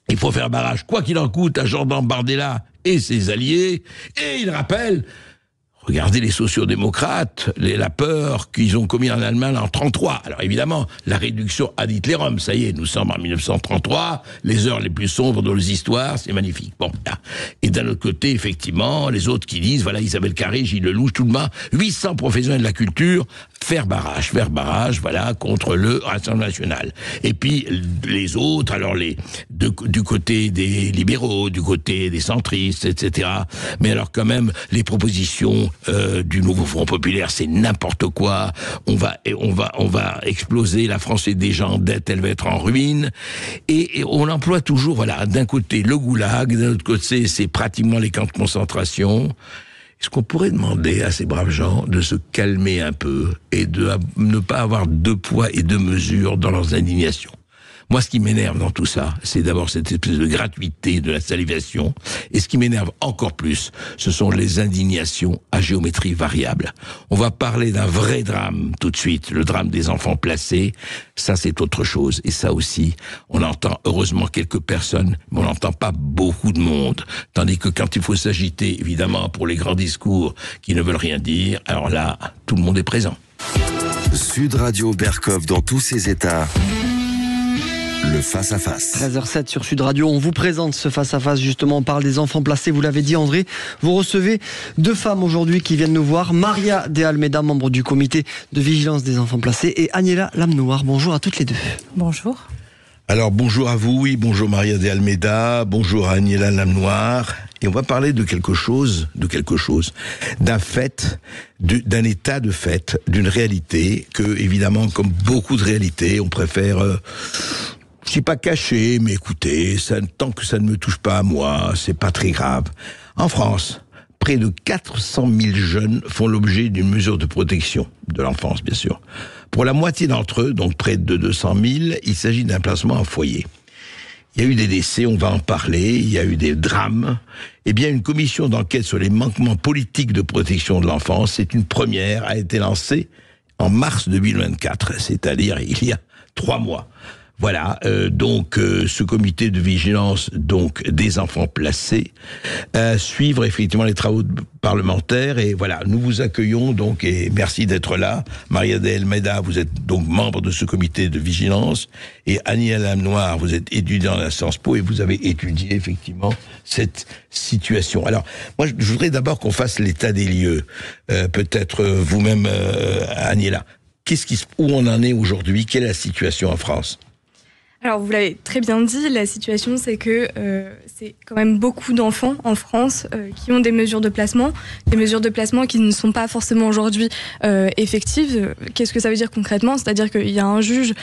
il faut faire barrage, quoi qu'il en coûte, à Jordan Bardella et ses alliés. Et il rappelle, regardez les sociodémocrates, la peur qu'ils ont commis en Allemagne en 1933. Alors évidemment, la réduction ad Hitlerum, ça y est, nous sommes en 1933, les heures les plus sombres de nos histoires, c'est magnifique. Bon, là. Et d'un autre côté, effectivement, les autres qui disent, voilà, Isabelle Carré, Gilles Lelouch, tout le monde, 800 professionnels de la culture, faire barrage, voilà, contre le Rassemblement national. Et puis, les autres, alors du côté des libéraux, du côté des centristes, etc. Mais alors quand même, les propositions du nouveau Front Populaire, c'est n'importe quoi. On va exploser. La France est déjà en dette, elle va être en ruine. Et on emploie toujours, voilà, d'un côté le goulag, d'un autre côté c'est pratiquement les camps de concentration. Est-ce qu'on pourrait demander à ces braves gens de se calmer un peu et de ne pas avoir 2 poids et 2 mesures dans leurs indignations? Moi, ce qui m'énerve dans tout ça, c'est d'abord cette espèce de gratuité de la salivation. Et ce qui m'énerve encore plus, ce sont les indignations à géométrie variable. On va parler d'un vrai drame tout de suite, le drame des enfants placés. Ça, c'est autre chose. Et ça aussi, on entend heureusement quelques personnes, mais on n'entend pas beaucoup de monde. Tandis que quand il faut s'agiter, évidemment, pour les grands discours qui ne veulent rien dire, alors là, tout le monde est présent. Sud Radio Berkov dans tous ses états. Le face-à-face. 13h07 sur Sud Radio, on vous présente ce face-à-face, justement, on parle des enfants placés, vous l'avez dit André, vous recevez 2 femmes aujourd'hui qui viennent nous voir, Maria de Almeida, membre du comité de vigilance des enfants placés, et Aniela Lamnoir. Bonjour à toutes les deux. Bonjour. Alors bonjour à vous, oui, bonjour Maria de Almeida, bonjour Aniela Lamnoir, et on va parler de quelque chose, d'un fait, d'un état de fait, d'une réalité que, évidemment, comme beaucoup de réalités, on préfère... je dis pas caché, mais écoutez, tant que ça ne me touche pas à moi, c'est pas très grave. En France, près de 400 000 jeunes font l'objet d'une mesure de protection de l'enfance, bien sûr. Pour la moitié d'entre eux, donc près de 200 000, il s'agit d'un placement en foyer. Il y a eu des décès, on va en parler, il y a eu des drames. Eh bien, une commission d'enquête sur les manquements politiques de protection de l'enfance, c'est une première, a été lancée en mars 2024, c'est-à-dire il y a 3 mois. Voilà, donc ce comité de vigilance donc des enfants placés suivre effectivement les travaux parlementaires, et voilà, nous vous accueillons donc, et merci d'être là. Maria de Almeida, vous êtes donc membre de ce comité de vigilance, et Aniela Lamnoir, vous êtes étudiante à Sciences Po et vous avez étudié effectivement cette situation. Alors moi je voudrais d'abord qu'on fasse l'état des lieux, peut-être vous-même Aniela, où on en est aujourd'hui, quelle est la situation en France? Alors, vous l'avez très bien dit, la situation, c'est que c'est quand même beaucoup d'enfants en France qui ont des mesures de placement qui ne sont pas forcément aujourd'hui effectives. Qu'est-ce que ça veut dire concrètement? C'est-à-dire qu'il y a un juge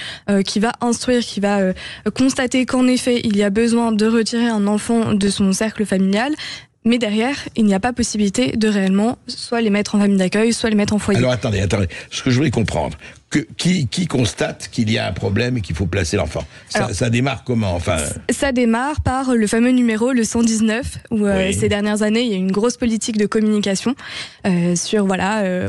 qui va instruire, qui va constater qu'en effet, il y a besoin de retirer un enfant de son cercle familial. Mais derrière, il n'y a pas possibilité de réellement soit les mettre en famille d'accueil, soit les mettre en foyer. Alors attendez, ce que je voulais comprendre, qui constate qu'il y a un problème et qu'il faut placer l'enfant? Ça démarre comment, enfin? Ça démarre par le fameux numéro, le 119, où ces dernières années, il y a une grosse politique de communication sur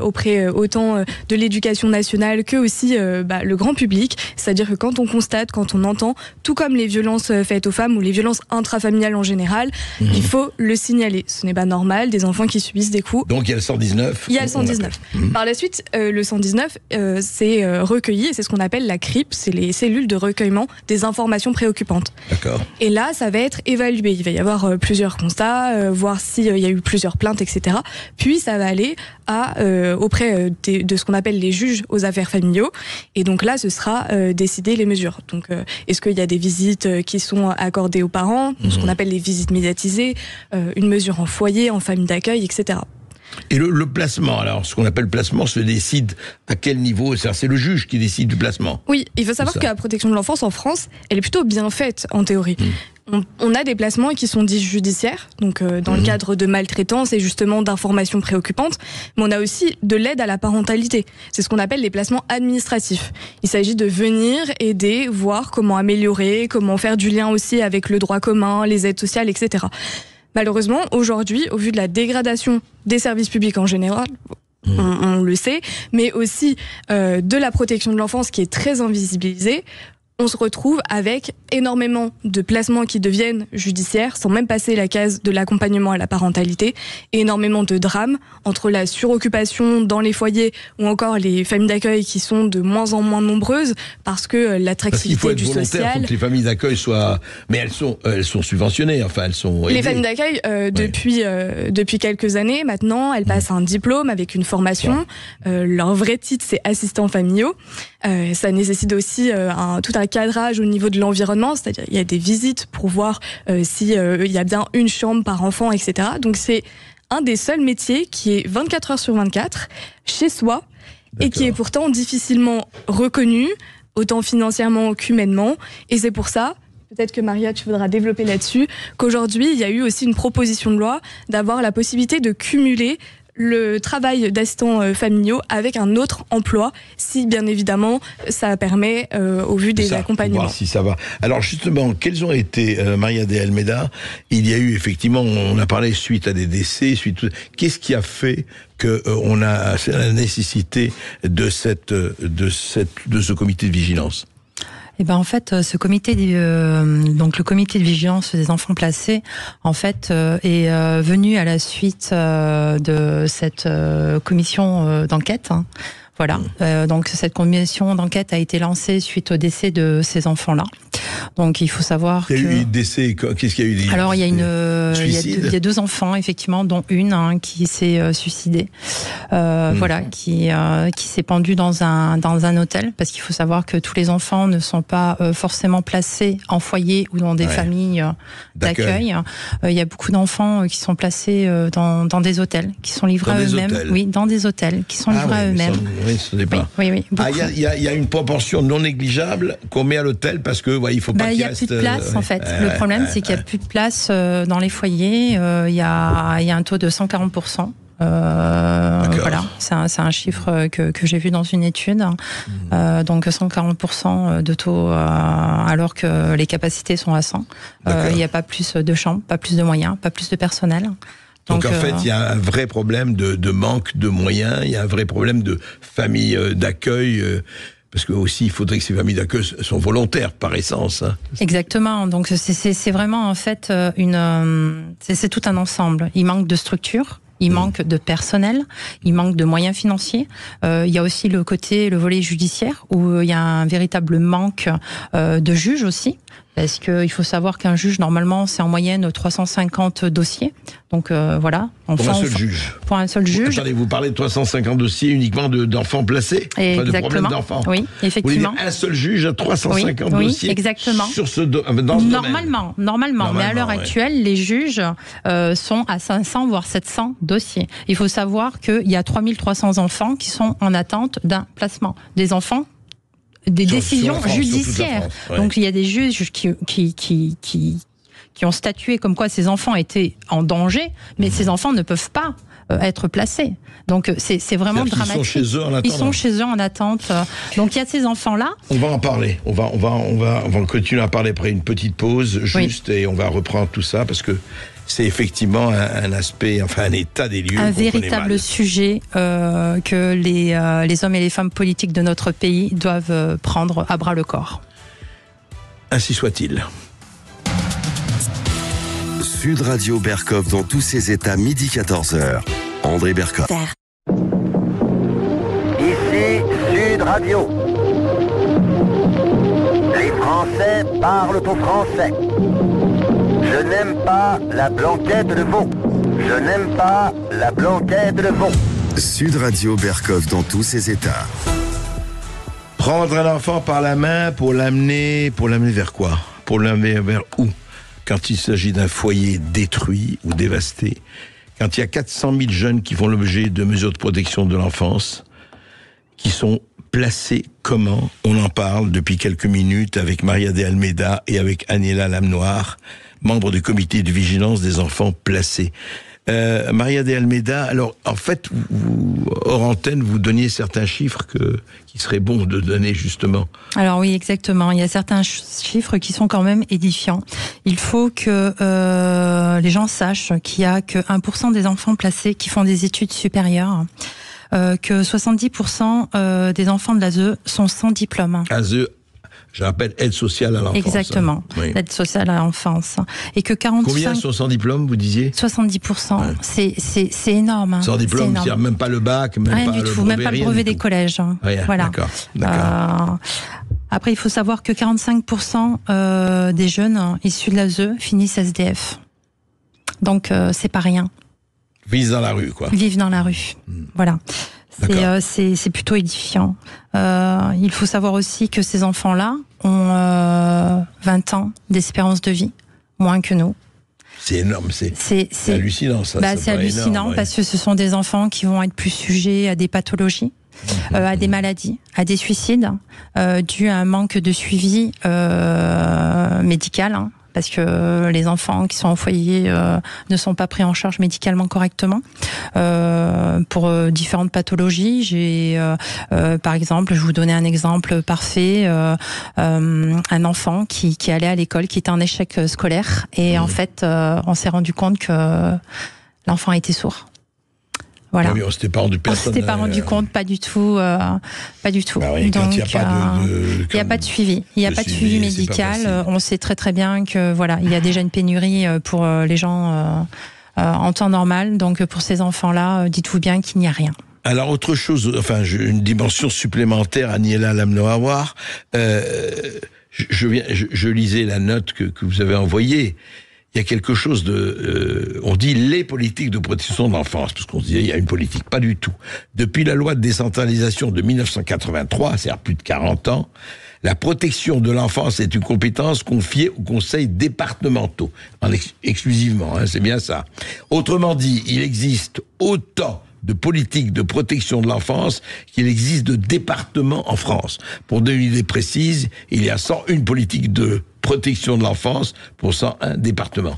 auprès autant de l'éducation nationale que aussi le grand public. C'est-à-dire que quand on constate, quand on entend, tout comme les violences faites aux femmes ou les violences intrafamiliales en général, il faut le signaler. Ce n'est pas normal, des enfants qui subissent des coups. Donc il y a le 119. Il y a le 119. Par la suite, le 119, c'est recueilli, et c'est ce qu'on appelle la CRIP, c'est les cellules de recueillement des informations préoccupantes. D'accord. Et là, ça va être évalué. Il va y avoir plusieurs constats, voir s'il y a eu plusieurs plaintes, etc. Puis ça va aller auprès de ce qu'on appelle les juges aux affaires familiaux. Et donc là, ce sera décider les mesures. Donc, est-ce qu'il y a des visites qui sont accordées aux parents, ce qu'on appelle les visites médiatisées, une mesure en foyer, en famille d'accueil, etc. Et le placement, alors, ce qu'on appelle placement, se décide à quel niveau? C'est le juge qui décide du placement. Oui, il faut savoir que la protection de l'enfance en France, elle est plutôt bien faite, en théorie. On a des placements qui sont dits judiciaires, donc dans le cadre de maltraitance et justement d'informations préoccupantes, mais on a aussi de l'aide à la parentalité. C'est ce qu'on appelle les placements administratifs. Il s'agit de venir aider, voir comment améliorer, comment faire du lien aussi avec le droit commun, les aides sociales, etc. Malheureusement, aujourd'hui, au vu de la dégradation des services publics en général, on le sait, mais aussi de la protection de l'enfance qui est très invisibilisée, on se retrouve avec énormément de placements qui deviennent judiciaires sans même passer la case de l'accompagnement à la parentalité, et énormément de drames entre la suroccupation dans les foyers ou encore les familles d'accueil qui sont de moins en moins nombreuses parce que l'attractivité du social... Il faut que les familles d'accueil soient... Mais elles sont subventionnées, enfin elles sont aidées. Les familles d'accueil, depuis quelques années maintenant, elles passent un diplôme avec une formation. Leur vrai titre, c'est assistants familiaux. Ça nécessite aussi tout un cadrage au niveau de l'environnement, c'est-à-dire il y a des visites pour voir s'il y a bien une chambre par enfant, etc. Donc c'est un des seuls métiers qui est 24 heures sur 24, chez soi, et qui est pourtant difficilement reconnu, autant financièrement qu'humainement. Et c'est pour ça, peut-être que Maria, tu voudras développer là-dessus, qu'aujourd'hui, il y a eu aussi une proposition de loi d'avoir la possibilité de cumuler le travail d'assistants familiaux avec un autre emploi, si bien évidemment ça permet au vu des accompagnements. Voir si ça va. Alors justement, quels ont été, Maria de Almeida, il y a eu effectivement, on a parlé suite à des décès, qu'est-ce qui a fait que on a la nécessité de ce comité de vigilance? Eh ben en fait, ce comité, donc le comité de vigilance des enfants placés, en fait, est venu à la suite de cette commission d'enquête. Voilà. Donc cette commission d'enquête a été lancée suite au décès de ces enfants-là. Donc il faut savoir il y a eu des décès. Qu'est-ce qu'il y a eu? Alors il y a 2 enfants effectivement, dont une qui s'est suicidée. Voilà, qui s'est pendue dans un hôtel, parce qu'il faut savoir que tous les enfants ne sont pas forcément placés en foyer ou dans des familles d'accueil. Il y a beaucoup d'enfants qui sont placés dans des hôtels, qui sont livrés à eux-mêmes. Oui, dans des hôtels qui sont livrés à eux-mêmes. Oui, ce n'est pas. Oui. Il y a une proportion non négligeable qu'on met à l'hôtel parce que il faut pas qu'il reste. Il n'y a plus de place en fait. Le problème, c'est qu'il n'y a plus de place dans les foyers. Il y a un taux de 140%. Voilà, c'est un chiffre que j'ai vu dans une étude. Donc 140% de taux, alors que les capacités sont à 100. Il n'y a pas plus de chambres, pas plus de moyens, pas plus de personnel. Donc en fait, il y a un vrai problème de manque de moyens, il y a un vrai problème de famille d'accueil, parce que aussi il faudrait que ces familles d'accueil sont volontaires par essence. Hein. Exactement. Donc c'est vraiment en fait c'est tout un ensemble. Il manque de structure. Il manque de personnel, il manque de moyens financiers. Il y a aussi le volet judiciaire, où il y a un véritable manque de juges aussi. Parce qu'il faut savoir qu'un juge, normalement, c'est en moyenne 350 dossiers. Donc voilà. Pour un seul juge. Pour un seul juge. Attendez, vous parlez de 350 dossiers uniquement d'enfants placés? Exactement. De problèmes d'enfants. Oui, effectivement. Vous voulez dire un seul juge à 350 dossiers? Oui, exactement. Sur ce dans ce normalement. Mais à l'heure actuelle, les juges sont à 500 voire 700 dossiers. Il faut savoir qu'il y a 3300 enfants qui sont en attente d'un placement. Des enfants, des décisions judiciaires. Donc il y a des juges qui ont statué comme quoi ces enfants étaient en danger, mais ces enfants ne peuvent pas être placés. Donc c'est vraiment dramatique. Ils sont chez eux en attente. Ils sont chez eux en attente. Donc il y a ces enfants-là. On va en parler. On va continuer à parler après une petite pause, juste, et on va reprendre tout ça parce que c'est effectivement un aspect, enfin un état des lieux. Un véritable sujet que les hommes et les femmes politiques de notre pays doivent prendre à bras le corps. Ainsi soit-il. Sud Radio Berkov dans tous ses états, midi 14h. André Berkov. Ici Sud Radio. Les Français parlent au français. Je n'aime pas la blanquette de veau. Je n'aime pas la blanquette de veau. Sud Radio Berkov dans tous ses états. Prendre un enfant par la main pour l'amener vers quoi? Pour l'amener vers où? Quand il s'agit d'un foyer détruit ou dévasté, quand il y a 400 000 jeunes qui font l'objet de mesures de protection de l'enfance, qui sont placés comment? On en parle depuis quelques minutes avec Maria de Almeida et avec Aniela Lamnoir, membre du comité de vigilance des enfants placés. Maria de Almeida, alors en fait, hors antenne, vous donniez certains chiffres qui serait bon de donner justement. Alors oui, exactement. Il y a certains chiffres qui sont quand même édifiants. Il faut que les gens sachent qu'il y a que 1% des enfants placés qui font des études supérieures, que 70% des enfants de l'ASE sont sans diplôme. ASE, je rappelle, aide sociale à l'enfance. Exactement, oui. Aide sociale à l'enfance. Et que 45... Combien sont sans diplôme, vous disiez? 70%, ouais. C'est énorme. Sans diplôme, c'est-à-dire même pas le bac, même rien pas du le tout, brevet, même pas le brevet des collèges. Rien, voilà. D'accord. Après, il faut savoir que 45% des jeunes issus de l'ASE finissent SDF. Donc, c'est pas rien. Vivent dans la rue, quoi. Vivent dans la rue, voilà. C'est plutôt édifiant. Il faut savoir aussi que ces enfants-là ont 20 ans d'espérance de vie, moins que nous. C'est énorme, c'est hallucinant ça. C'est hallucinant énorme, parce que ce sont des enfants qui vont être plus sujets à des pathologies, à des maladies, à des suicides, dû à un manque de suivi médical. Parce que les enfants qui sont en foyer ne sont pas pris en charge médicalement correctement pour différentes pathologies. J'ai, par exemple, je vais vous donner un exemple parfait, un enfant qui allait à l'école, qui était en échec scolaire, et en fait, on s'est rendu compte que l'enfant était sourd. Voilà. Oui, on s'était pas rendu compte. On s'était pas rendu compte, pas du tout, pas du tout. Bah oui, donc il n'y a pas de suivi. Il n'y a pas de suivi médical. On sait très très bien que voilà, il y a déjà une pénurie pour les gens en temps normal. Donc pour ces enfants-là, dites-vous bien qu'il n'y a rien. Alors, autre chose, enfin, une dimension supplémentaire, Aniela Lamnoawar, je lisais la note que vous avez envoyée. Il y a quelque chose on dit les politiques de protection de l'enfance, parce qu'on se disait il y a une politique, pas du tout. Depuis la loi de décentralisation de 1983, c'est-à-dire plus de 40 ans, la protection de l'enfance est une compétence confiée aux conseils départementaux, exclusivement, c'est bien ça. Autrement dit, il existe autant de politiques de protection de l'enfance qu'il existe de départements en France. Pour donner une idée précise, il y a 101 politiques de protection de l'enfance pour 101 départements.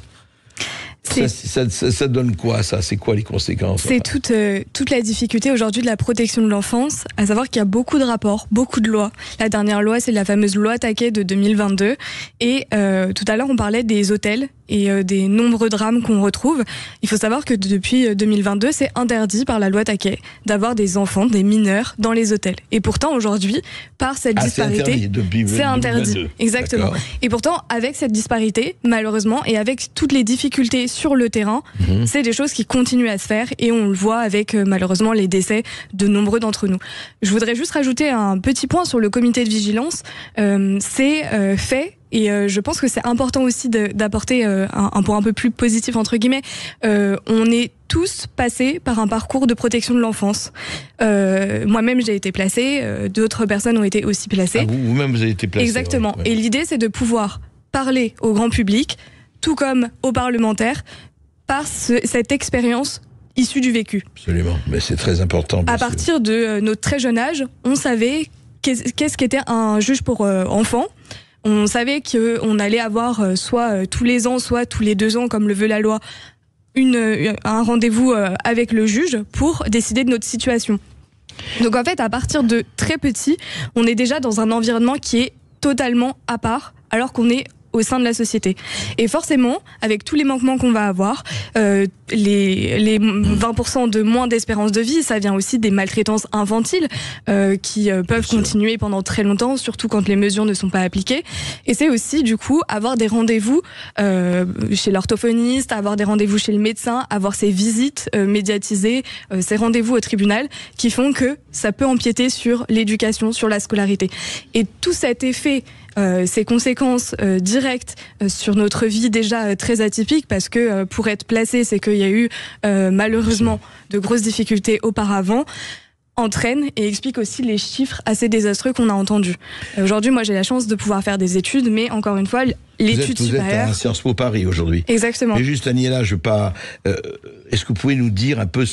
Ça donne quoi, ça? C'est quoi les conséquences? C'est toute la difficulté aujourd'hui de la protection de l'enfance, à savoir qu'il y a beaucoup de rapports, beaucoup de lois. La dernière loi, c'est la fameuse loi Taquet de 2022. Et tout à l'heure, on parlait des hôtels et des nombreux drames qu'on retrouve. Il faut savoir que depuis 2022, c'est interdit par la loi Taquet d'avoir des enfants, des mineurs dans les hôtels. Et pourtant, aujourd'hui, par cette disparité, c'est interdit. Exactement. Et pourtant, avec cette disparité, malheureusement, et avec toutes les difficultés sur le terrain, c'est des choses qui continuent à se faire et on le voit avec malheureusement les décès de nombreux d'entre nous. Je voudrais juste rajouter un petit point sur le comité de vigilance. C'est fait. Et je pense que c'est important aussi d'apporter un point un peu plus positif, entre guillemets. On est tous passés par un parcours de protection de l'enfance. Moi-même, j'ai été placée, d'autres personnes ont été aussi placées. Ah, vous-même, vous avez été placée. Exactement. Ouais. Et l'idée, c'est de pouvoir parler au grand public, tout comme aux parlementaires, par cette expérience issue du vécu. Absolument, mais c'est très important. À partir de notre très jeune âge, on savait qu'est-ce qu'était un juge pour enfants. On savait qu'on allait avoir soit tous les ans, soit tous les 2 ans, comme le veut la loi, un rendez-vous avec le juge pour décider de notre situation. Donc en fait, à partir de très petit, on est déjà dans un environnement qui est totalement à part, alors qu'on est au sein de la société. Et forcément, avec tous les manquements qu'on va avoir, les 20% de moins d'espérance de vie, ça vient aussi des maltraitances infantiles qui peuvent continuer pendant très longtemps, surtout quand les mesures ne sont pas appliquées. Et c'est aussi, du coup, avoir des rendez-vous chez l'orthophoniste, avoir des rendez-vous chez le médecin, avoir ces visites médiatisées, ces rendez-vous au tribunal qui font que ça peut empiéter sur l'éducation, sur la scolarité. Et tout cet effet, ces conséquences directes sur notre vie déjà très atypique, parce que pour être placé, c'est qu'il y a eu malheureusement de grosses difficultés auparavant, entraîne et explique aussi les chiffres assez désastreux qu'on a entendus. Aujourd'hui, moi j'ai la chance de pouvoir faire des études, mais encore une fois, l'étude supérieure... Vous êtes à Sciences Po Paris aujourd'hui. Exactement. Mais juste, Aniela, est-ce que vous pouvez nous dire un peu...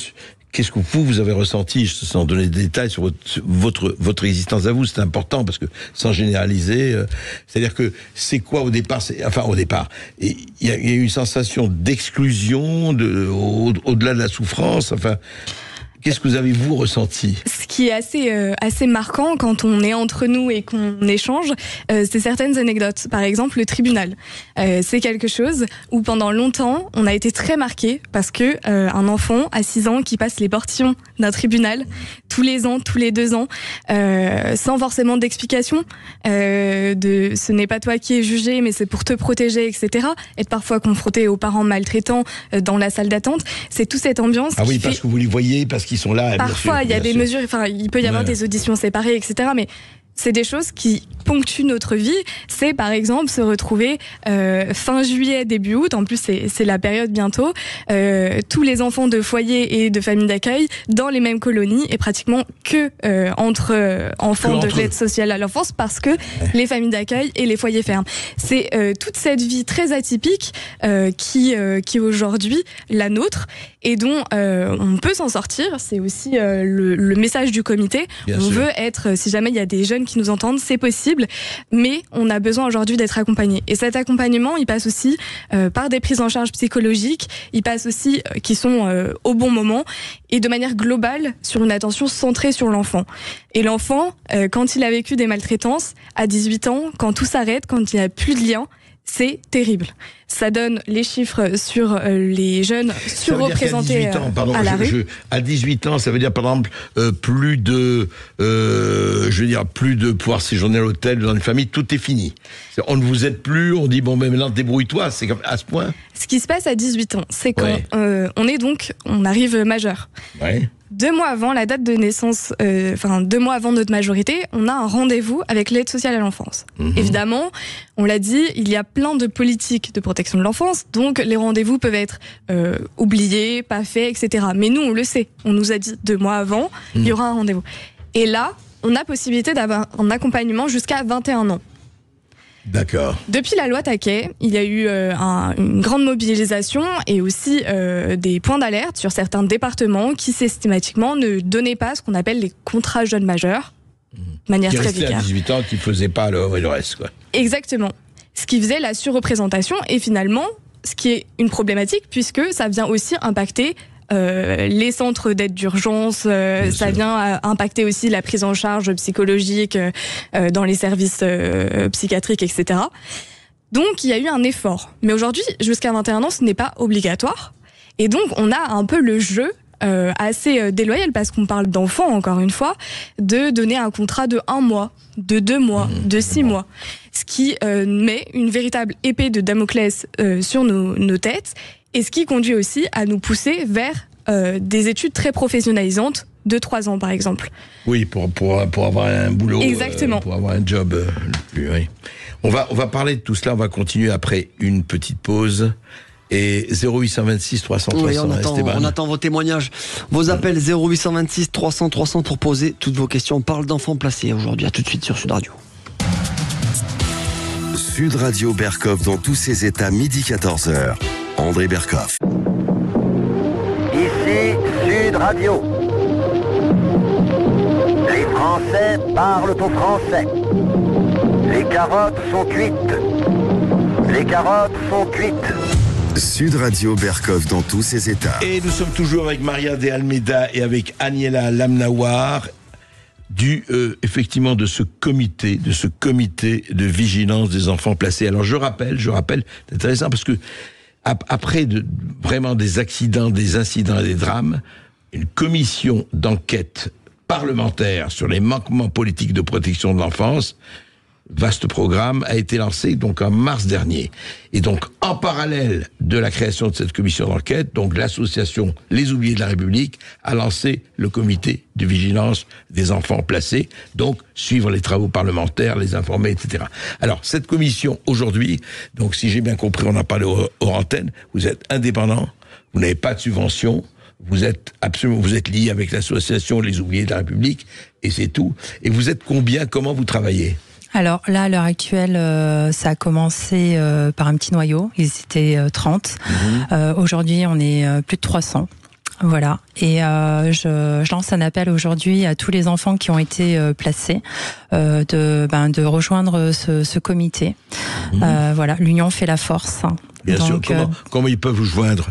Qu'est-ce que vous avez ressenti, sans donner des détails, sur votre existence à vous? C'est important, parce que, sans généraliser, c'est-à-dire que c'est quoi au départ? Au départ, il y a eu une sensation d'exclusion, au-delà de la souffrance, enfin... Qu'est-ce que vous avez, vous, ressenti? Ce qui est assez marquant quand on est entre nous et qu'on échange, c'est certaines anecdotes. Par exemple, le tribunal. C'est quelque chose où pendant longtemps, on a été très marqué parce que un enfant à 6 ans qui passe les portillons d'un tribunal tous les ans, tous les 2 ans, sans forcément d'explication, ce n'est pas toi qui es jugé, mais c'est pour te protéger, etc. Être parfois confronté aux parents maltraitants dans la salle d'attente, c'est toute cette ambiance. Ah oui, parce que vous les voyez, parce qu'ils sont là. Parfois, il y a des mesures, il peut y avoir des auditions séparées, etc. Mais c'est des choses qui ponctuent notre vie. C'est par exemple se retrouver fin juillet, début août, en plus c'est la période bientôt, tous les enfants de foyers et de familles d'accueil dans les mêmes colonies et pratiquement que entre enfants de l'aide sociale à l'enfance, parce que les familles d'accueil et les foyers ferment. C'est toute cette vie très atypique qui est aujourd'hui la nôtre et dont on peut s'en sortir. C'est aussi le message du comité. Bien sûr. Veut être, si jamais il y a des jeunes qui nous entendent, c'est possible, mais on a besoin aujourd'hui d'être accompagné. Et cet accompagnement, il passe aussi par des prises en charge psychologiques, il passe aussi qui sont au bon moment et de manière globale sur une attention centrée sur l'enfant. Et l'enfant, quand il a vécu des maltraitances, à 18 ans, quand tout s'arrête, quand il n'y a plus de lien, c'est terrible. Ça donne les chiffres sur les jeunes surreprésentés à la rue. À 18 ans, ça veut dire par exemple plus de pouvoir séjourner à l'hôtel dans une famille, tout est fini. On ne vous aide plus, on dit bon mais maintenant débrouille-toi, c'est comme à ce point. Ce qui se passe à 18 ans, c'est quand on arrive majeur. Ouais. 2 mois avant la date de naissance, 2 mois avant notre majorité, on a un rendez-vous avec l'aide sociale à l'enfance. Évidemment, on l'a dit, il y a plein de politiques de protection de l'enfance, donc les rendez-vous peuvent être oubliés, pas faits, etc. Mais nous, on le sait. On nous a dit 2 mois avant, il y aura un rendez-vous. Et là, on a possibilité d'avoir un accompagnement jusqu'à 21 ans. D'accord. Depuis la loi Taquet, il y a eu une grande mobilisation et aussi des points d'alerte sur certains départements qui systématiquement ne donnaient pas ce qu'on appelle les contrats jeunes majeurs, de manière qui très restaient à 18 ans, qui ne faisaient pas le reste, quoi. Exactement. Ce qui faisait la surreprésentation et finalement, ce qui est une problématique puisque ça vient aussi impacter les centres d'aide d'urgence, ça vient impacter aussi la prise en charge psychologique dans les services psychiatriques, etc. Donc il y a eu un effort. Mais aujourd'hui, jusqu'à 21 ans, ce n'est pas obligatoire. Et donc on a un peu le jeu assez déloyal, parce qu'on parle d'enfants, encore une fois, de donner un contrat de 1 mois, de 2 mois, de 6 mois. Ce qui met une véritable épée de Damoclès sur nos têtes. Et ce qui conduit aussi à nous pousser vers des études très professionnalisantes de 3 ans, par exemple. Oui, pour avoir un boulot. Exactement. Pour avoir un job. Oui. On va parler de tout cela, on va continuer après une petite pause. Et 0826 300 300. Oui, on attend vos témoignages, vos appels 0826 300 300 pour poser toutes vos questions. On parle d'enfants placés aujourd'hui. À tout de suite sur Sud Radio. Sud Radio Berkov dans tous ses états, midi 14h. André Berkov. Ici Sud Radio. Les Français parlent au français. Les carottes sont cuites. Les carottes sont cuites. Sud Radio Berkov dans tous ses états. Et nous sommes toujours avec Maria de Almeida et avec Aniela Lamnawar effectivement de ce comité de vigilance des enfants placés. Alors je rappelle, c'est intéressant parce que après vraiment des accidents, des incidents et des drames, une commission d'enquête parlementaire sur les manquements politiques de protection de l'enfance, vaste programme, a été lancé donc en mars dernier. Et donc, en parallèle de la création de cette commission d'enquête, donc l'association Les Oubliés de la République a lancé le comité de vigilance des enfants placés, donc suivre les travaux parlementaires, les informer, etc. Alors, cette commission, aujourd'hui, donc si j'ai bien compris, on en a parlé hors antenne, vous êtes indépendant, vous n'avez pas de subvention, vous êtes lié avec l'association Les Oubliés de la République, et c'est tout. Et vous êtes combien? Comment vous travaillez? Alors là, à l'heure actuelle, ça a commencé par un petit noyau. Ils étaient 30. Aujourd'hui, on est plus de 300. Voilà. Et je lance un appel aujourd'hui à tous les enfants qui ont été placés de rejoindre ce comité. Voilà, l'union fait la force. Bien sûr. Comment ils peuvent vous joindre?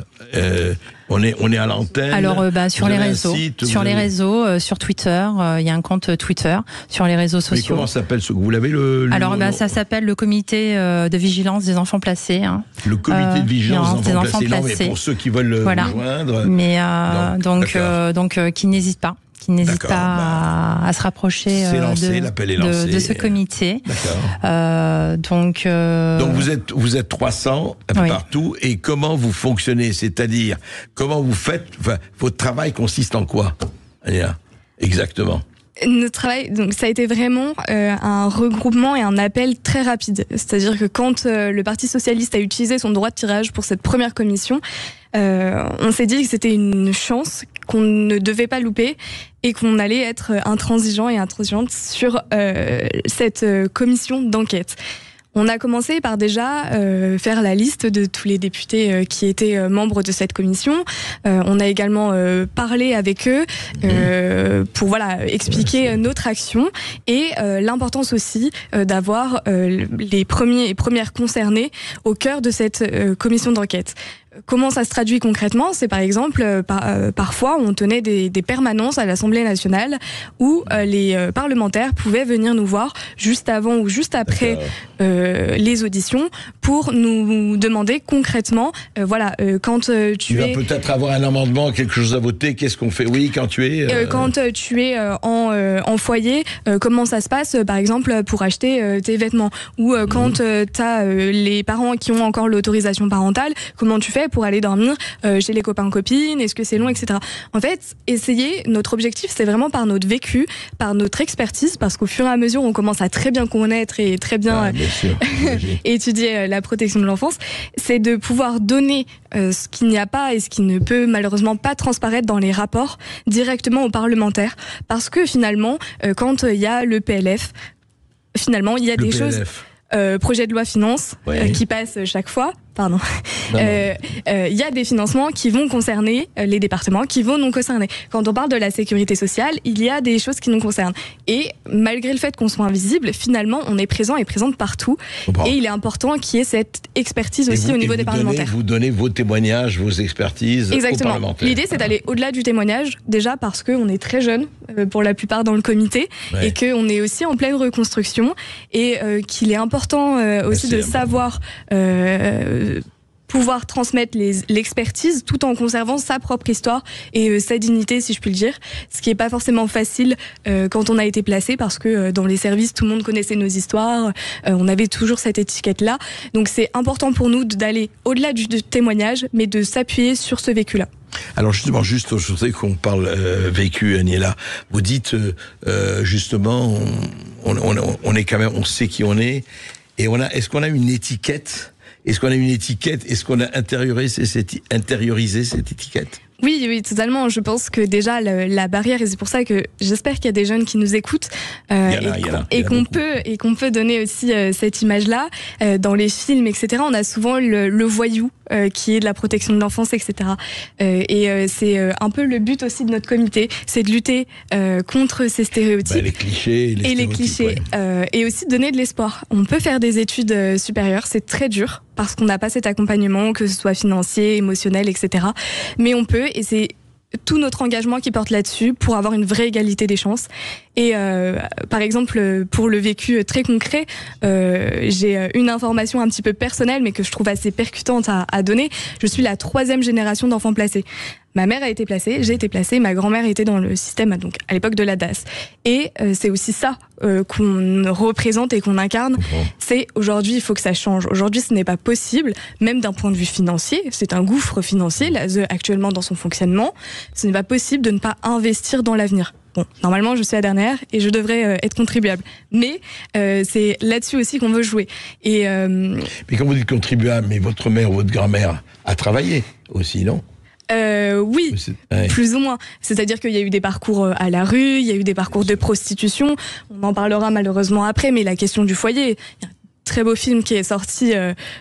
On est à l'antenne. Alors sur les réseaux, sur Twitter, il y a un compte Twitter, sur les réseaux sociaux. Mais comment s'appelle ce que vous l'avez Alors ça s'appelle le comité de vigilance des enfants placés. Hein. Le comité de vigilance des enfants placés. Non, mais pour ceux qui veulent le joindre. Mais donc qui n'hésitent pas. Qui n'hésite pas à se rapprocher de ce comité. Donc vous êtes 300 un peu partout, et comment vous fonctionnez? C'est-à-dire, comment vous faites, votre travail consiste en quoi? Exactement. Notre travail, donc, ça a été vraiment un regroupement et un appel très rapide. C'est-à-dire que quand le Parti socialiste a utilisé son droit de tirage pour cette première commission, on s'est dit que c'était une chance qu'on ne devait pas louper et qu'on allait être intransigeant et intransigeante sur cette commission d'enquête. On a commencé par déjà faire la liste de tous les députés qui étaient membres de cette commission. On a également parlé avec eux pour expliquer notre action et l'importance aussi d'avoir les premières concernées au cœur de cette commission d'enquête. Comment ça se traduit concrètement? C'est par exemple, parfois on tenait des permanences à l'Assemblée nationale où les parlementaires pouvaient venir nous voir juste avant ou juste après les auditions pour nous demander concrètement, quand tu vas peut-être avoir un amendement, quelque chose à voter, qu'est-ce qu'on fait? Oui, quand tu es... Quand tu es en foyer, comment ça se passe, par exemple, pour acheter tes vêtements? Ou quand tu as les parents qui ont encore l'autorisation parentale, comment tu fais fait pour aller dormir chez les copains-copines? Est-ce que c'est long, etc. En fait, notre objectif, c'est vraiment par notre vécu, par notre expertise, parce qu'au fur et à mesure, on commence à très bien connaître et très bien, étudier la protection de l'enfance, c'est de pouvoir donner ce qu'il n'y a pas et ce qui ne peut malheureusement pas transparaître dans les rapports directement aux parlementaires. Parce que finalement, quand il y a le PLF, finalement, il y a des choses... projet de loi finance qui passe chaque fois. Pardon. Il y a des financements qui vont concerner les départements, qui vont nous concerner. Quand on parle de la sécurité sociale, il y a des choses qui nous concernent. Et malgré le fait qu'on soit invisible, finalement, on est présent et présente partout. Et il est important qu'il y ait cette expertise aussi au niveau des parlementaires. Vous donnez vos témoignages, vos expertises aux parlementaires. L'idée, c'est d'aller au-delà du témoignage, déjà parce qu'on est très jeunes, pour la plupart dans le comité, et qu'on est aussi en pleine reconstruction, et qu'il est important aussi de savoir... pouvoir transmettre l'expertise tout en conservant sa propre histoire et sa dignité, si je puis le dire, ce qui n'est pas forcément facile quand on a été placé, parce que dans les services, tout le monde connaissait nos histoires, on avait toujours cette étiquette-là, donc c'est important pour nous d'aller au-delà du témoignage, mais de s'appuyer sur ce vécu-là. Alors justement, je sais qu'on parle vécu, Aniela. Vous dites justement, on est quand même, on sait qui on est, et est-ce qu'on a une étiquette? Est-ce qu'on a une étiquette? Est-ce qu'on a intériorisé cette étiquette? Oui, totalement. Je pense que déjà la barrière, et c'est pour ça que j'espère qu'il y a des jeunes qui nous écoutent et qu'on peut donner aussi cette image-là dans les films, etc. On a souvent le voyou qui est de la protection de l'enfance, etc. Et c'est un peu le but aussi de notre comité, c'est de lutter contre ces stéréotypes, les clichés, les clichés, et aussi de donner de l'espoir. On peut faire des études supérieures, c'est très dur parce qu'on n'a pas cet accompagnement, que ce soit financier, émotionnel, etc. Mais on peut, et c'est tout notre engagement qui porte là-dessus pour avoir une vraie égalité des chances. Et par exemple, pour le vécu très concret, j'ai une information un petit peu personnelle, mais que je trouve assez percutante à donner. Je suis la 3e génération d'enfants placés. Ma mère a été placée, j'ai été placée, ma grand-mère était dans le système, donc à l'époque de la DAS. Et c'est aussi ça qu'on représente et qu'on incarne. C'est aujourd'hui, il faut que ça change. Aujourd'hui, ce n'est pas possible, même d'un point de vue financier. C'est un gouffre financier, l'ASE actuellement dans son fonctionnement. Ce n'est pas possible de ne pas investir dans l'avenir. Bon, normalement, je suis la dernière et je devrais être contribuable. Mais c'est là-dessus aussi qu'on veut jouer. Et mais quand vous dites contribuable, mais votre mère ou votre grand-mère a travaillé aussi, non? Oui, plus ou moins. C'est-à-dire qu'il y a eu des parcours à la rue, il y a eu des parcours de prostitution. On en parlera malheureusement après, mais la question du foyer... Très beau film qui est sorti,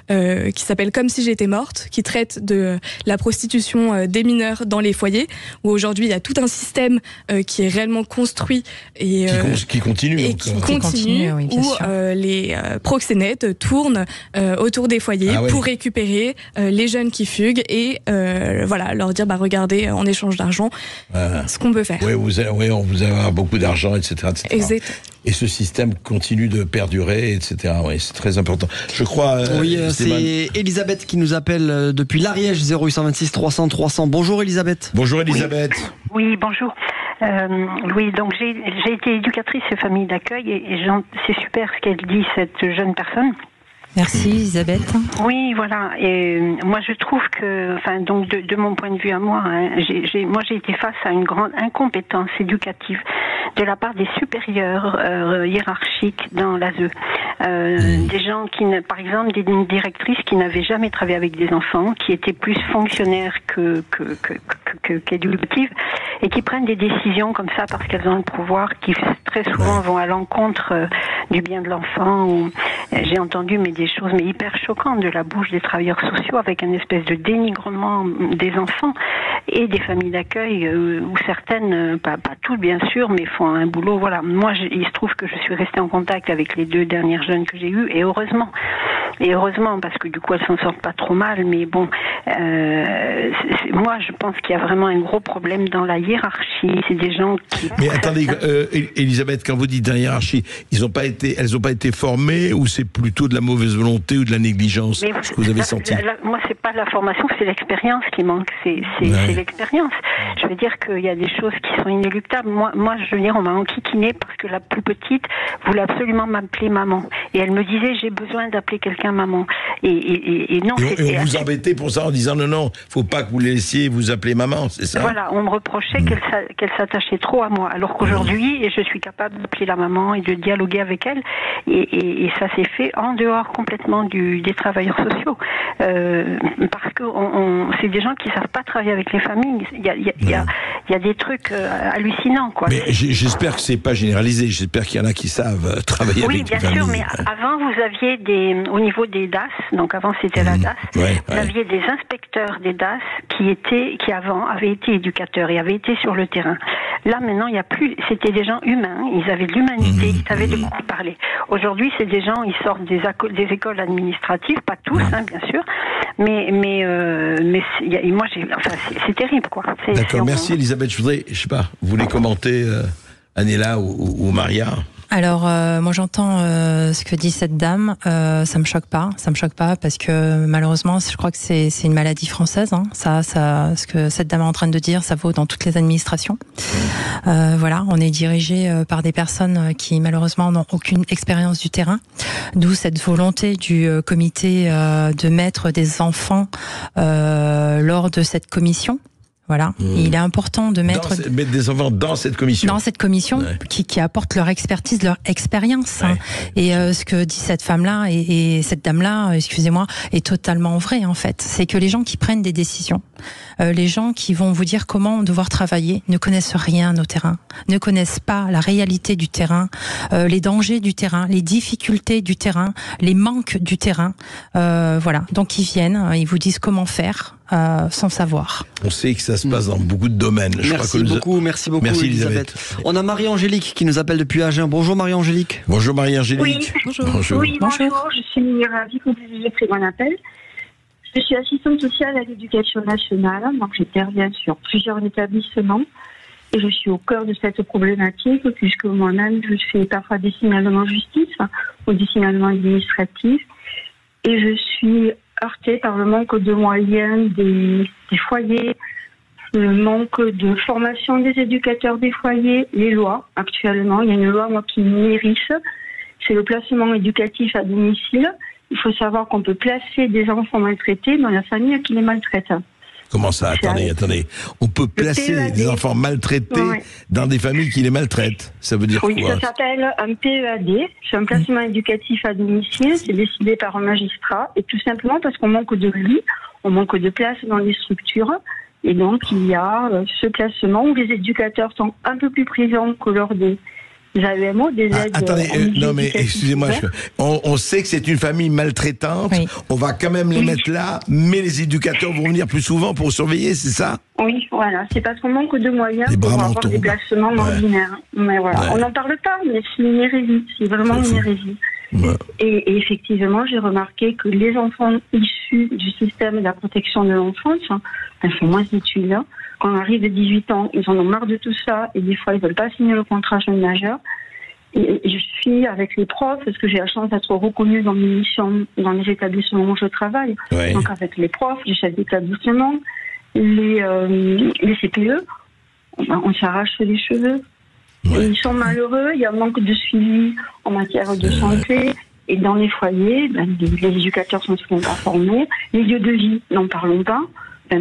qui s'appelle Comme si j'étais morte, qui traite de la prostitution des mineurs dans les foyers, où aujourd'hui il y a tout un système qui est réellement construit et qui continue, oui, où les proxénètes tournent autour des foyers pour récupérer les jeunes qui fuguent et voilà, leur dire regardez, en échange d'argent, ce qu'on peut faire. Oui, on vous a beaucoup d'argent, etc. Exact. Et ce système continue de perdurer, etc. Oui, c'est très important. Je crois... oui, c'est Elisabeth qui nous appelle depuis l'Ariège, 0826 300 300. Bonjour Elisabeth. Bonjour Elisabeth. Oui, bonjour. Oui, donc j'ai été éducatrice de famille d'accueil et c'est super ce qu'elle dit, cette jeune personne. Merci Elisabeth. Oui, voilà. Et moi je trouve que, donc de mon point de vue à moi, j'ai été face à une grande incompétence éducative de la part des supérieurs hiérarchiques dans l'ASE. Des gens qui, par exemple, des directrices qui n'avaient jamais travaillé avec des enfants, qui étaient plus fonctionnaires qu'éducatives, et qui prennent des décisions comme ça parce qu'elles ont le pouvoir, qui très souvent vont à l'encontre du bien de l'enfant. J'ai entendu des choses hyper choquantes de la bouche des travailleurs sociaux, avec une espèce de dénigrement des enfants et des familles d'accueil où certaines, pas toutes bien sûr, mais font un boulot. Voilà. Moi, il se trouve que je suis restée en contact avec les 2 dernières jeunes que j'ai eues, et heureusement. Et heureusement, parce que du coup, elles s'en sortent pas trop mal. Mais bon, moi, je pense qu'il y a vraiment un gros problème dans la hiérarchie. C'est des gens qui... Mais attendez, Elisabeth, quand vous dites dans la hiérarchie, elles n'ont pas été formées, ou c'est plutôt de la mauvaise volonté ou de la négligence, ce que vous avez senti? Moi, c'est pas la formation, c'est l'expérience qui manque. C'est l'expérience. Je veux dire qu'il y a des choses qui sont inéluctables. Moi, je veux dire, on m'a enquiquinée parce que la plus petite voulait absolument m'appeler maman. Et elle me disait, j'ai besoin d'appeler quelqu'un maman. Et non. Et on vous embêtait pour ça en disant non, faut pas que vous les laissiez vous appeler maman, c'est ça? Voilà, on me reprochait qu'elle s'attachait trop à moi, alors qu'aujourd'hui, je suis capable d'appeler la maman et de dialoguer avec elle, et ça s'est fait en dehors complètement des travailleurs sociaux, parce que c'est des gens qui savent pas travailler avec les familles. Il y a des trucs hallucinants, quoi. Mais j'espère que c'est pas généralisé. J'espère qu'il y en a qui savent travailler avec les familles. Oui, bien sûr, mais avant vous aviez au niveau des DAS, donc avant c'était la DAS, vous aviez des inspecteurs des DAS qui avant avaient été éducateurs et avaient été sur le terrain. Là maintenant il y a plus, c'était des gens humains, ils avaient de l'humanité, ils savaient de quoi parler. Aujourd'hui c'est des gens, ils sortent des écoles administratives, pas tous, bien sûr, mais moi c'est terrible, quoi. D'accord, merci Elisabeth. Je sais pas, vous voulez commenter Anela ou Maria? Alors, moi j'entends ce que dit cette dame, ça me choque pas parce que malheureusement, je crois que c'est une maladie française. Hein. Ça, ce que cette dame est en train de dire, ça vaut dans toutes les administrations. Voilà, on est dirigé par des personnes qui malheureusement n'ont aucune expérience du terrain, d'où cette volonté du comité de mettre des enfants lors de cette commission. Voilà, il est important de mettre des enfants dans cette commission. Dans cette commission, qui apportent leur expertise, leur expérience. Hein. Et ce que dit cette femme-là et cette dame-là, excusez-moi, est totalement vrai en fait. C'est que les gens qui prennent des décisions, les gens qui vont vous dire comment devoir travailler, ne connaissent rien au terrain, ne connaissent pas la réalité du terrain, les dangers du terrain, les difficultés du terrain, les manques du terrain. Voilà, donc ils viennent, ils vous disent comment faire. Sans savoir. On sait que ça se passe dans beaucoup de domaines. Merci beaucoup Elisabeth. On a Marie-Angélique qui nous appelle depuis Agen. Bonjour Marie-Angélique. Bonjour Marie-Angélique. Oui. Bonjour. Oui, bonjour. Je suis ravie que vous ayez pris mon appel. Je suis assistante sociale à l'éducation nationale, donc j'interviens sur plusieurs établissements et je suis au cœur de cette problématique puisque moi-même je fais parfois des signalements en justice ou des signalements administratifs et je suis heurtée par le manque de moyens des foyers, le manque de formation des éducateurs des foyers, les lois. Actuellement, il y a une loi qui m'hérisse, c'est le placement éducatif à domicile. Il faut savoir qu'on peut placer des enfants maltraités dans la famille qui les maltraite. Comment ça? Attendez. On peut placer des enfants maltraités dans des familles qui les maltraitent. Ça veut dire quoi? Ça s'appelle un PEAD. C'est un placement éducatif à domicile. C'est décidé par un magistrat. Et tout simplement parce qu'on manque de lits, on manque de place dans les structures. Et donc, il y a ce placement où les éducateurs sont un peu plus présents que lors des AEMO, des aides. Attendez, non mais excusez-moi, on sait que c'est une famille maltraitante, on va quand même les mettre là, mais les éducateurs vont venir plus souvent pour surveiller, c'est ça? Oui, voilà, c'est parce qu'on manque de moyens pour avoir des placements ordinaires. Mais voilà, on n'en parle pas, mais c'est une hérésie, c'est vraiment une hérésie. Et effectivement, j'ai remarqué que les enfants issus du système de la protection de l'enfance, elles font moins d'études. Quand on arrive de 18 ans, ils en ont marre de tout ça et des fois, ils ne veulent pas signer le contrat jeune majeur. Et je suis avec les profs, parce que j'ai la chance d'être reconnue dans mes missions, dans les établissements où je travaille. Donc avec les profs, les chefs d'établissement, les CPE, on s'arrache les cheveux. Et ils sont malheureux, il y a un manque de suivi en matière de santé. Et dans les foyers, les éducateurs sont souvent pas formés. Les lieux de vie, n'en parlons pas.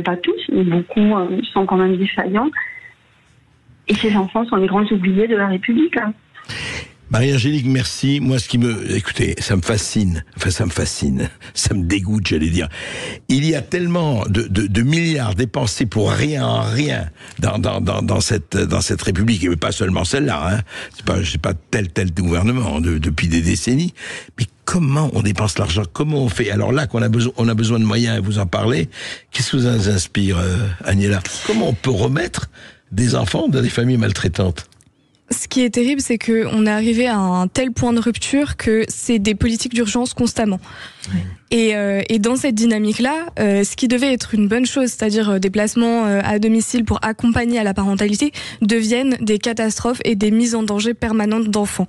Pas tous, mais beaucoup sont quand même défaillants. Et ces enfants sont les grands oubliés de la République. Marie-Angélique, merci. Moi, écoutez, ça me fascine. Enfin, ça me dégoûte, j'allais dire. Il y a tellement de milliards dépensés pour rien dans cette République, et pas seulement celle-là, hein. C'est pas tel gouvernement depuis des décennies. Mais comment on dépense l'argent? Comment on fait? Alors là, on a besoin de moyens, et vous en parlez. Qu'est-ce que vous inspire, Agnella? Comment on peut remettre des enfants dans des familles maltraitantes? Ce qui est terrible, c'est qu'on est arrivé à un tel point de rupture que c'est des politiques d'urgence constamment. Et dans cette dynamique-là, ce qui devait être une bonne chose, c'est-à-dire des placements à domicile pour accompagner à la parentalité, deviennent des catastrophes et des mises en danger permanentes d'enfants.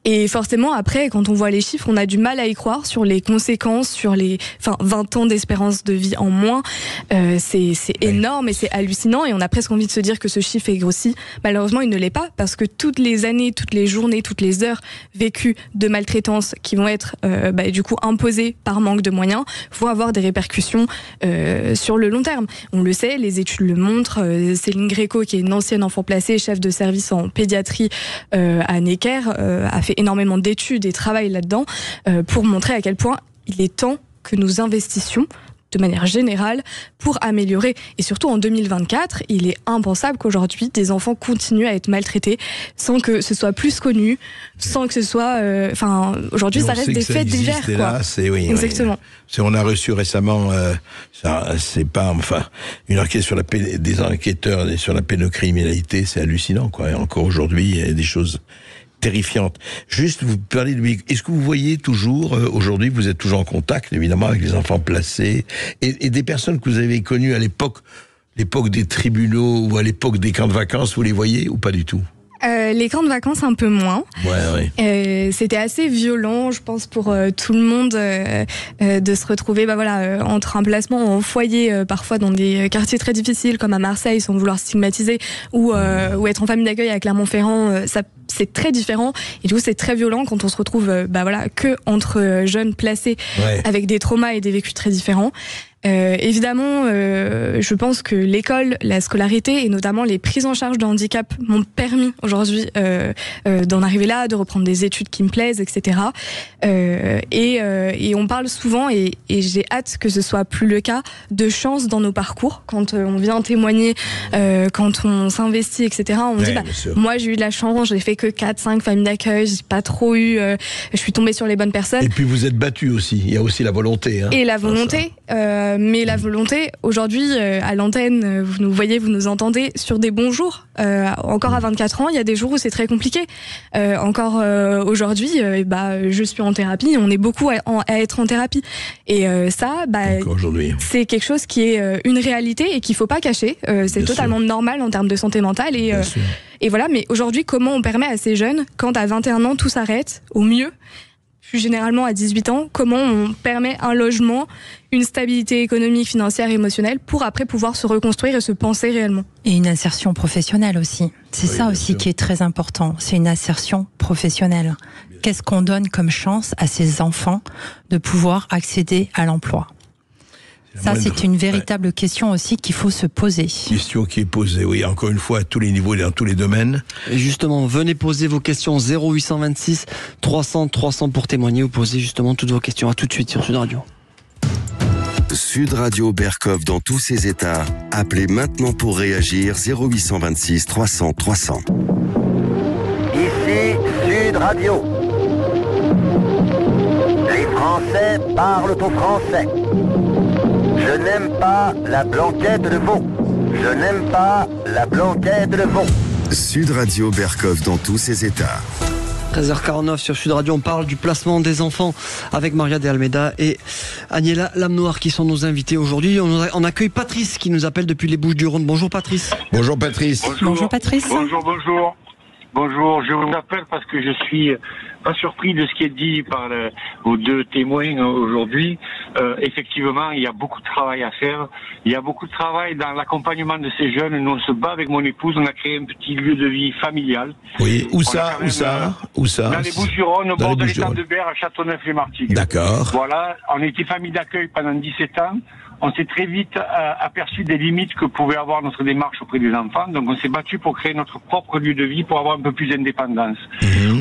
Et forcément, après, quand on voit les chiffres, on a du mal à y croire sur les conséquences, sur 20 ans d'espérance de vie en moins. C'est énorme et c'est hallucinant. Et on a presque envie de se dire que ce chiffre est grossi. Malheureusement, il ne l'est pas, parce que toutes les années, toutes les journées, toutes les heures vécues de maltraitance qui vont être du coup imposées par manque de moyens vont avoir des répercussions sur le long terme. On le sait, les études le montrent. Céline Gréco, qui est une ancienne enfant placée, chef de service en pédiatrie à Necker, a fait énormément d'études et travaille là-dedans pour montrer à quel point il est temps que nous investissions de manière générale pour améliorer. Et surtout en 2024, il est impensable qu'aujourd'hui des enfants continuent à être maltraités sans que ce soit plus connu, sans que ce soit... aujourd'hui, ça reste des faits divers. Oui, exactement. Oui. On a reçu récemment, une enquête sur des enquêteurs sur la pédocriminalité, c'est hallucinant, quoi. Et encore aujourd'hui, il y a des choses terrifiante. Juste, vous parlez de... Est-ce que vous voyez toujours, aujourd'hui, vous êtes toujours en contact, évidemment, avec les enfants placés, et des personnes que vous avez connues à l'époque des tribunaux ou à l'époque des camps de vacances, vous les voyez ou pas du tout? Les camps de vacances un peu moins. C'était assez violent, je pense, pour tout le monde de se retrouver entre un placement en foyer, parfois dans des quartiers très difficiles comme à Marseille, sans vouloir stigmatiser, ou être en famille d'accueil à Clermont-Ferrand. C'est très différent et du coup c'est très violent quand on se retrouve que entre jeunes placés avec des traumas et des vécus très différents. Évidemment, je pense que l'école, la scolarité et notamment les prises en charge de handicap m'ont permis aujourd'hui d'en arriver là, de reprendre des études qui me plaisent, etc. Et on parle souvent, et j'ai hâte que ce soit plus le cas, de chance dans nos parcours. Quand on vient témoigner, quand on s'investit, etc. On dit moi j'ai eu de la chance, j'ai fait que 4-5 familles d'accueil, j'ai pas trop eu, je suis tombée sur les bonnes personnes. Et puis vous êtes battu aussi, il y a aussi la volonté. Et la volonté. Mais la volonté, aujourd'hui, à l'antenne, vous nous entendez sur des bons jours. Encore à 24 ans, il y a des jours où c'est très compliqué. Encore aujourd'hui, je suis en thérapie, on est beaucoup à être en thérapie. Et c'est quelque chose qui est une réalité et qu'il ne faut pas cacher. C'est totalement normal en termes de santé mentale. Et voilà, mais aujourd'hui, comment on permet à ces jeunes, quand à 21 ans tout s'arrête, au mieux, plus généralement à 18 ans, comment on permet un logement, une stabilité économique, financière, émotionnelle, pour après pouvoir se reconstruire et se penser réellement. Et une insertion professionnelle aussi. C'est ça aussi qui est très important. C'est une insertion professionnelle. Qu'est-ce qu'on donne comme chance à ces enfants de pouvoir accéder à l'emploi ? Ça, c'est une véritable question aussi qu'il faut se poser. Question qui est posée, oui, encore une fois, à tous les niveaux et dans tous les domaines. Et justement, venez poser vos questions 0826 300 300 pour témoigner ou poser justement toutes vos questions. À tout de suite sur Sud Radio. Sud Radio Berkov dans tous ses états. Appelez maintenant pour réagir 0826 300 300. Ici Sud Radio. Les Français parlent au français. Je n'aime pas la blanquette de veau. Je n'aime pas la blanquette de veau. Sud Radio Berkov dans tous ses états. 13h49 sur Sud Radio, on parle du placement des enfants avec Maria de Almeida et Agnella Lamnoir qui sont nos invités aujourd'hui. On accueille Patrice qui nous appelle depuis les Bouches-du-Rhône. Bonjour Patrice. Bonjour Patrice. Bonjour Patrice. Bonjour. Bonjour, je vous appelle parce que je suis pas surpris de ce qui est dit par vos deux témoins aujourd'hui. Effectivement, il y a beaucoup de travail à faire. Il y a beaucoup de travail dans l'accompagnement de ces jeunes. Nous, on se bat avec mon épouse. On a créé un petit lieu de vie familial. Oui, où ça Dans les Bouches-du-Rhône, au bord de l'étang de Berre, à Châteauneuf-les-Martigues. D'accord. Voilà, on était famille d'accueil pendant 17 ans. On s'est très vite aperçu des limites que pouvait avoir notre démarche auprès des enfants. Donc on s'est battu pour créer notre propre lieu de vie, pour avoir un peu plus d'indépendance.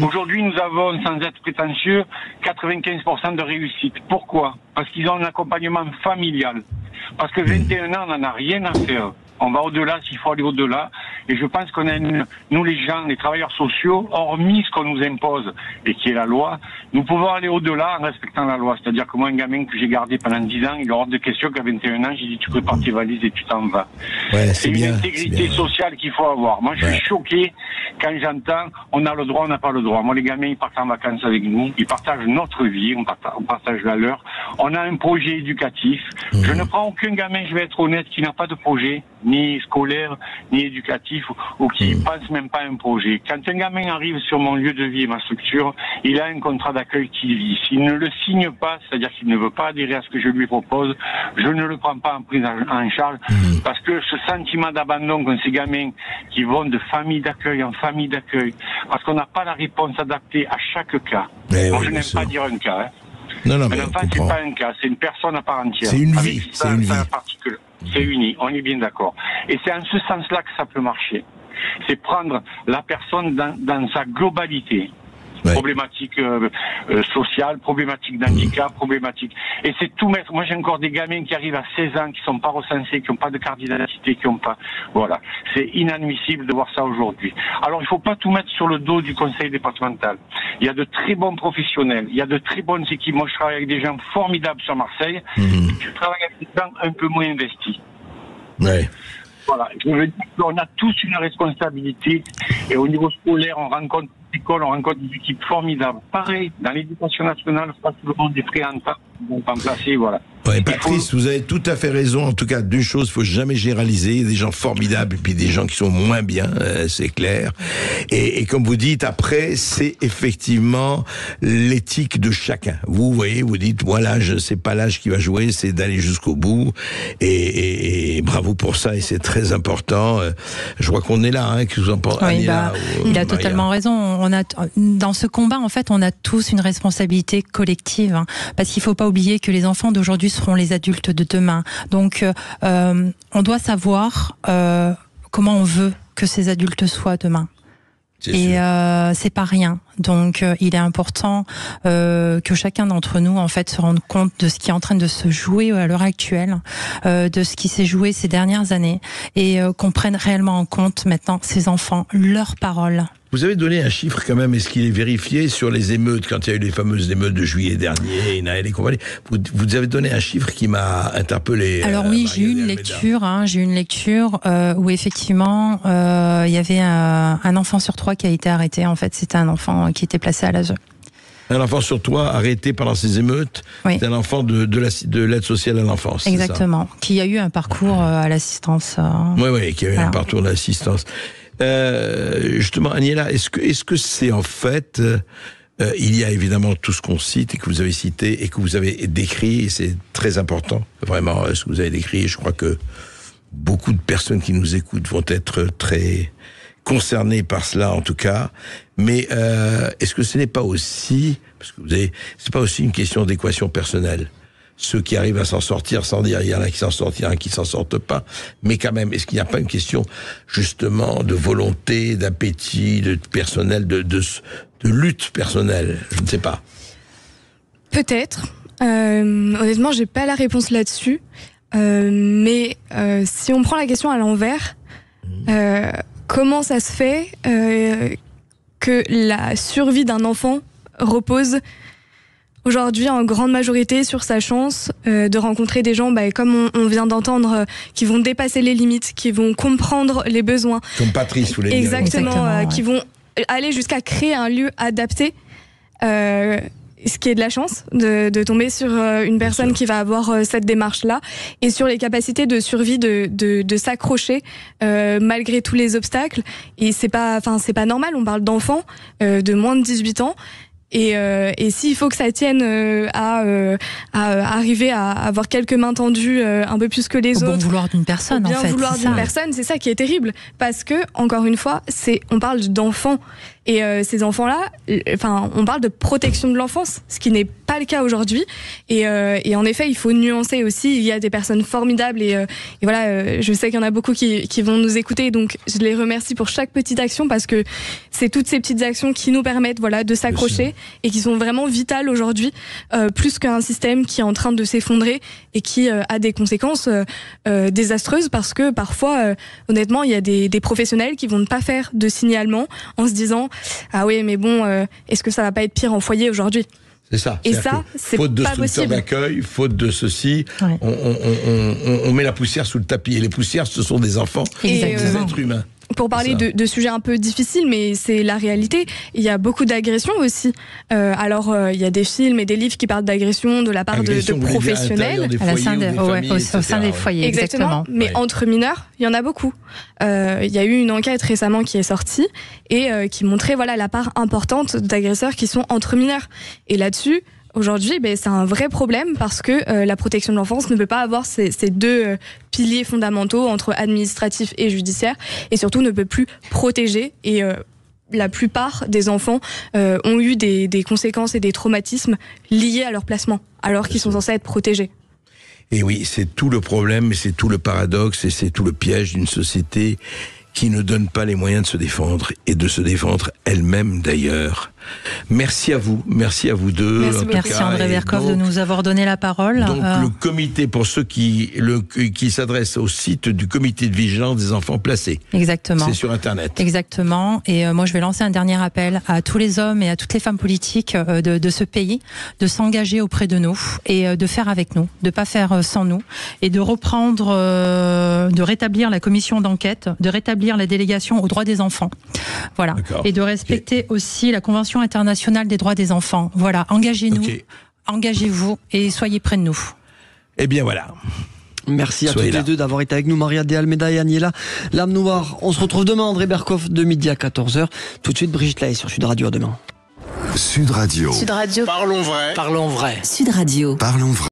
Aujourd'hui, nous avons, sans être prétentieux, 95% de réussite. Pourquoi ? Parce qu'ils ont un accompagnement familial. Parce que 21 ans, on n'en a rien à faire. On va au-delà s'il faut aller au-delà. Et je pense qu'on a, nous les gens, les travailleurs sociaux, hormis ce qu'on nous impose et qui est la loi, nous pouvons aller au-delà en respectant la loi. C'est-à-dire que moi, un gamin que j'ai gardé pendant 10 ans, il est hors de question qu'à 21 ans, j'ai dit tu prépares tes valises et tu t'en vas. C'est une intégrité sociale qu'il faut avoir. Moi, je suis choqué quand j'entends on a le droit, on n'a pas le droit. Moi, les gamins, ils partent en vacances avec nous, ils partagent notre vie, on partage la leur. On a un projet éducatif. Je ne prends aucun gamin, je vais être honnête, qui n'a pas de projet. ni scolaire, ni éducatif, ou qui ne pense même pas à un projet. Quand un gamin arrive sur mon lieu de vie et ma structure, il a un contrat d'accueil qu'il vit. S'il ne le signe pas, c'est-à-dire qu'il ne veut pas adhérer à ce que je lui propose, je ne le prends pas en prise en charge, parce que ce sentiment d'abandon qu'ont ces gamins qui vont de famille d'accueil en famille d'accueil, parce qu'on n'a pas la réponse adaptée à chaque cas. Moi, je n'aime pas dire un cas. Non, un enfant, c'est pas un cas, c'est une personne à part entière. C'est une vie, c'est une vie. C'est uni, on est bien d'accord. Et c'est en ce sens-là que ça peut marcher. C'est prendre la personne dans sa globalité. Problématique sociale, problématique d'handicap, problématique. Et c'est tout mettre. Moi, j'ai encore des gamins qui arrivent à 16 ans, qui sont pas recensés, qui n'ont pas de carte d'identité, qui n'ont pas. Voilà. C'est inadmissible de voir ça aujourd'hui. Alors, il faut pas tout mettre sur le dos du conseil départemental. Il y a de très bons professionnels, il y a de très bonnes équipes. Moi, je travaille avec des gens formidables sur Marseille. Je travaille avec des gens un peu moins investis. Ouais. Voilà. Je veux dire qu'on a tous une responsabilité. Et au niveau scolaire, on rencontre l'école, on rencontre des équipes formidables. Pareil, dans l'éducation nationale, pas tout le monde est prêt à en remplacer, voilà. Ouais, Patrice, vous avez tout à fait raison. En tout cas, d'une chose, il faut jamais généraliser. Il y a des gens formidables et puis des gens qui sont moins bien, c'est clair. Et comme vous dites, après, c'est effectivement l'éthique de chacun. Vous voyez, vous dites, voilà, c'est pas l'âge qui va jouer, c'est d'aller jusqu'au bout. Et bravo pour ça, et c'est très important. Je crois qu'on est là, hein, que vous en pensez. Oui, il a totalement raison. On a, dans ce combat, en fait, on a tous une responsabilité collective, hein, parce qu'il faut pas oublier que les enfants d'aujourd'hui seront les adultes de demain. Donc, on doit savoir comment on veut que ces adultes soient demain. Et c'est pas rien. Donc, il est important que chacun d'entre nous, en fait, se rende compte de ce qui est en train de se jouer à l'heure actuelle, de ce qui s'est joué ces dernières années, et qu'on prenne réellement en compte maintenant ces enfants, leurs paroles. Vous avez donné un chiffre quand même, est-ce qu'il est vérifié sur les émeutes, quand il y a eu les fameuses émeutes de juillet dernier, Naël et compagnie, vous avez donné un chiffre qui m'a interpellé. Alors oui, j'ai eu une lecture, où effectivement, il y avait un enfant sur 3 qui a été arrêté. En fait, c'était un enfant qui était placé à l'ASE. Un enfant sur 3 arrêté pendant ces émeutes, oui. C'est un enfant de l'aide sociale à l'enfance. Exactement, qui a eu un parcours à l'assistance. Oui, qui a eu un parcours d'assistance. Justement, Aniela, est-ce que c'est en fait, il y a évidemment tout ce qu'on cite et que vous avez cité et que vous avez décrit, et c'est très important, vraiment, ce que vous avez décrit. Je crois que beaucoup de personnes qui nous écoutent vont être très concernées par cela, en tout cas. Mais est-ce que ce n'est pas aussi, parce que c'est pas aussi une question d'équation personnelle? Ceux qui arrivent à s'en sortir sans dire, il y en a qui s'en sortent, il y en a qui s'en sortent pas. Mais quand même, est-ce qu'il n'y a pas une question, justement, de volonté, d'appétit, de personnel, de lutte personnelle? Je ne sais pas. Peut-être. Honnêtement, j'ai pas la réponse là-dessus. Mais si on prend la question à l'envers, comment ça se fait que la survie d'un enfant repose aujourd'hui en grande majorité sur sa chance de rencontrer des gens, comme on vient d'entendre, qui vont dépasser les limites, qui vont comprendre les besoins. Comme Patrice, vous l'avez dit. Exactement, qui vont aller jusqu'à créer un lieu adapté. Ce qui est de la chance de tomber sur une personne qui va avoir cette démarche-là et sur les capacités de survie de s'accrocher malgré tous les obstacles. Et c'est pas normal, on parle d'enfants de moins de 18 ans. Et s'il faut que ça tienne à arriver à avoir quelques mains tendues un peu plus que les autres, au bon vouloir d'une personne, en fait, vouloir d'une personne, c'est ça qui est terrible, parce que encore une fois, on parle d'enfants. Et ces enfants-là, on parle de protection de l'enfance, ce qui n'est pas le cas aujourd'hui. Et en effet, il faut nuancer aussi. Il y a des personnes formidables et voilà, je sais qu'il y en a beaucoup qui vont nous écouter. Donc, je les remercie pour chaque petite action parce que c'est toutes ces petites actions qui nous permettent, de s'accrocher et qui sont vraiment vitales aujourd'hui, plus qu'un système qui est en train de s'effondrer et qui a des conséquences désastreuses parce que parfois, honnêtement, il y a des professionnels qui vont ne pas faire de signalement en se disant ah oui, mais bon, est-ce que ça va pas être pire en foyer aujourd'hui? C'est ça. Et ça, c'est faute de pas structure possible. d'accueil, faute de ceci, on met la poussière sous le tapis. Et les poussières, ce sont des enfants, des êtres humains. pour parler de sujets un peu difficiles, mais c'est la réalité. Il y a beaucoup d'agressions aussi. Il y a des films et des livres qui parlent d'agressions de la part de professionnels. Au sein des foyers, exactement. Mais entre mineurs, il y en a beaucoup. Il y a eu une enquête récemment qui est sortie et qui montrait la part importante d'agresseurs qui sont entre mineurs. Et là-dessus, aujourd'hui, c'est un vrai problème parce que la protection de l'enfance ne peut pas avoir ces deux piliers fondamentaux entre administratif et judiciaire, et surtout ne peut plus protéger. Et la plupart des enfants ont eu des conséquences et des traumatismes liés à leur placement, alors qu'ils sont censés être protégés. Et oui, c'est tout le problème, c'est tout le paradoxe, et c'est tout le piège d'une société qui ne donne pas les moyens de se défendre, et de se défendre elle-même d'ailleurs. Merci à vous deux. Merci André Berkoff de nous avoir donné la parole. Donc le comité, pour ceux qui s'adressent au site du comité de vigilance des enfants placés. Exactement. C'est sur Internet. Exactement. Et moi je vais lancer un dernier appel à tous les hommes et à toutes les femmes politiques de ce pays, de s'engager auprès de nous et de faire avec nous, de pas faire sans nous, et de reprendre, de rétablir la commission d'enquête, de rétablir la délégation aux droits des enfants. Voilà. Et de respecter aussi la Convention internationale des droits des enfants. Voilà, engagez-nous, engagez-vous et soyez près de nous. Eh bien voilà. Merci à toutes les deux d'avoir été avec nous, Maria de Almeida et Aniela Lamnoir. On se retrouve demain, André Berkoff, de midi à 14h. Tout de suite, Brigitte Lahaye sur Sud Radio. À demain. Sud Radio. Sud Radio. Parlons vrai. Parlons vrai. Sud Radio. Parlons vrai.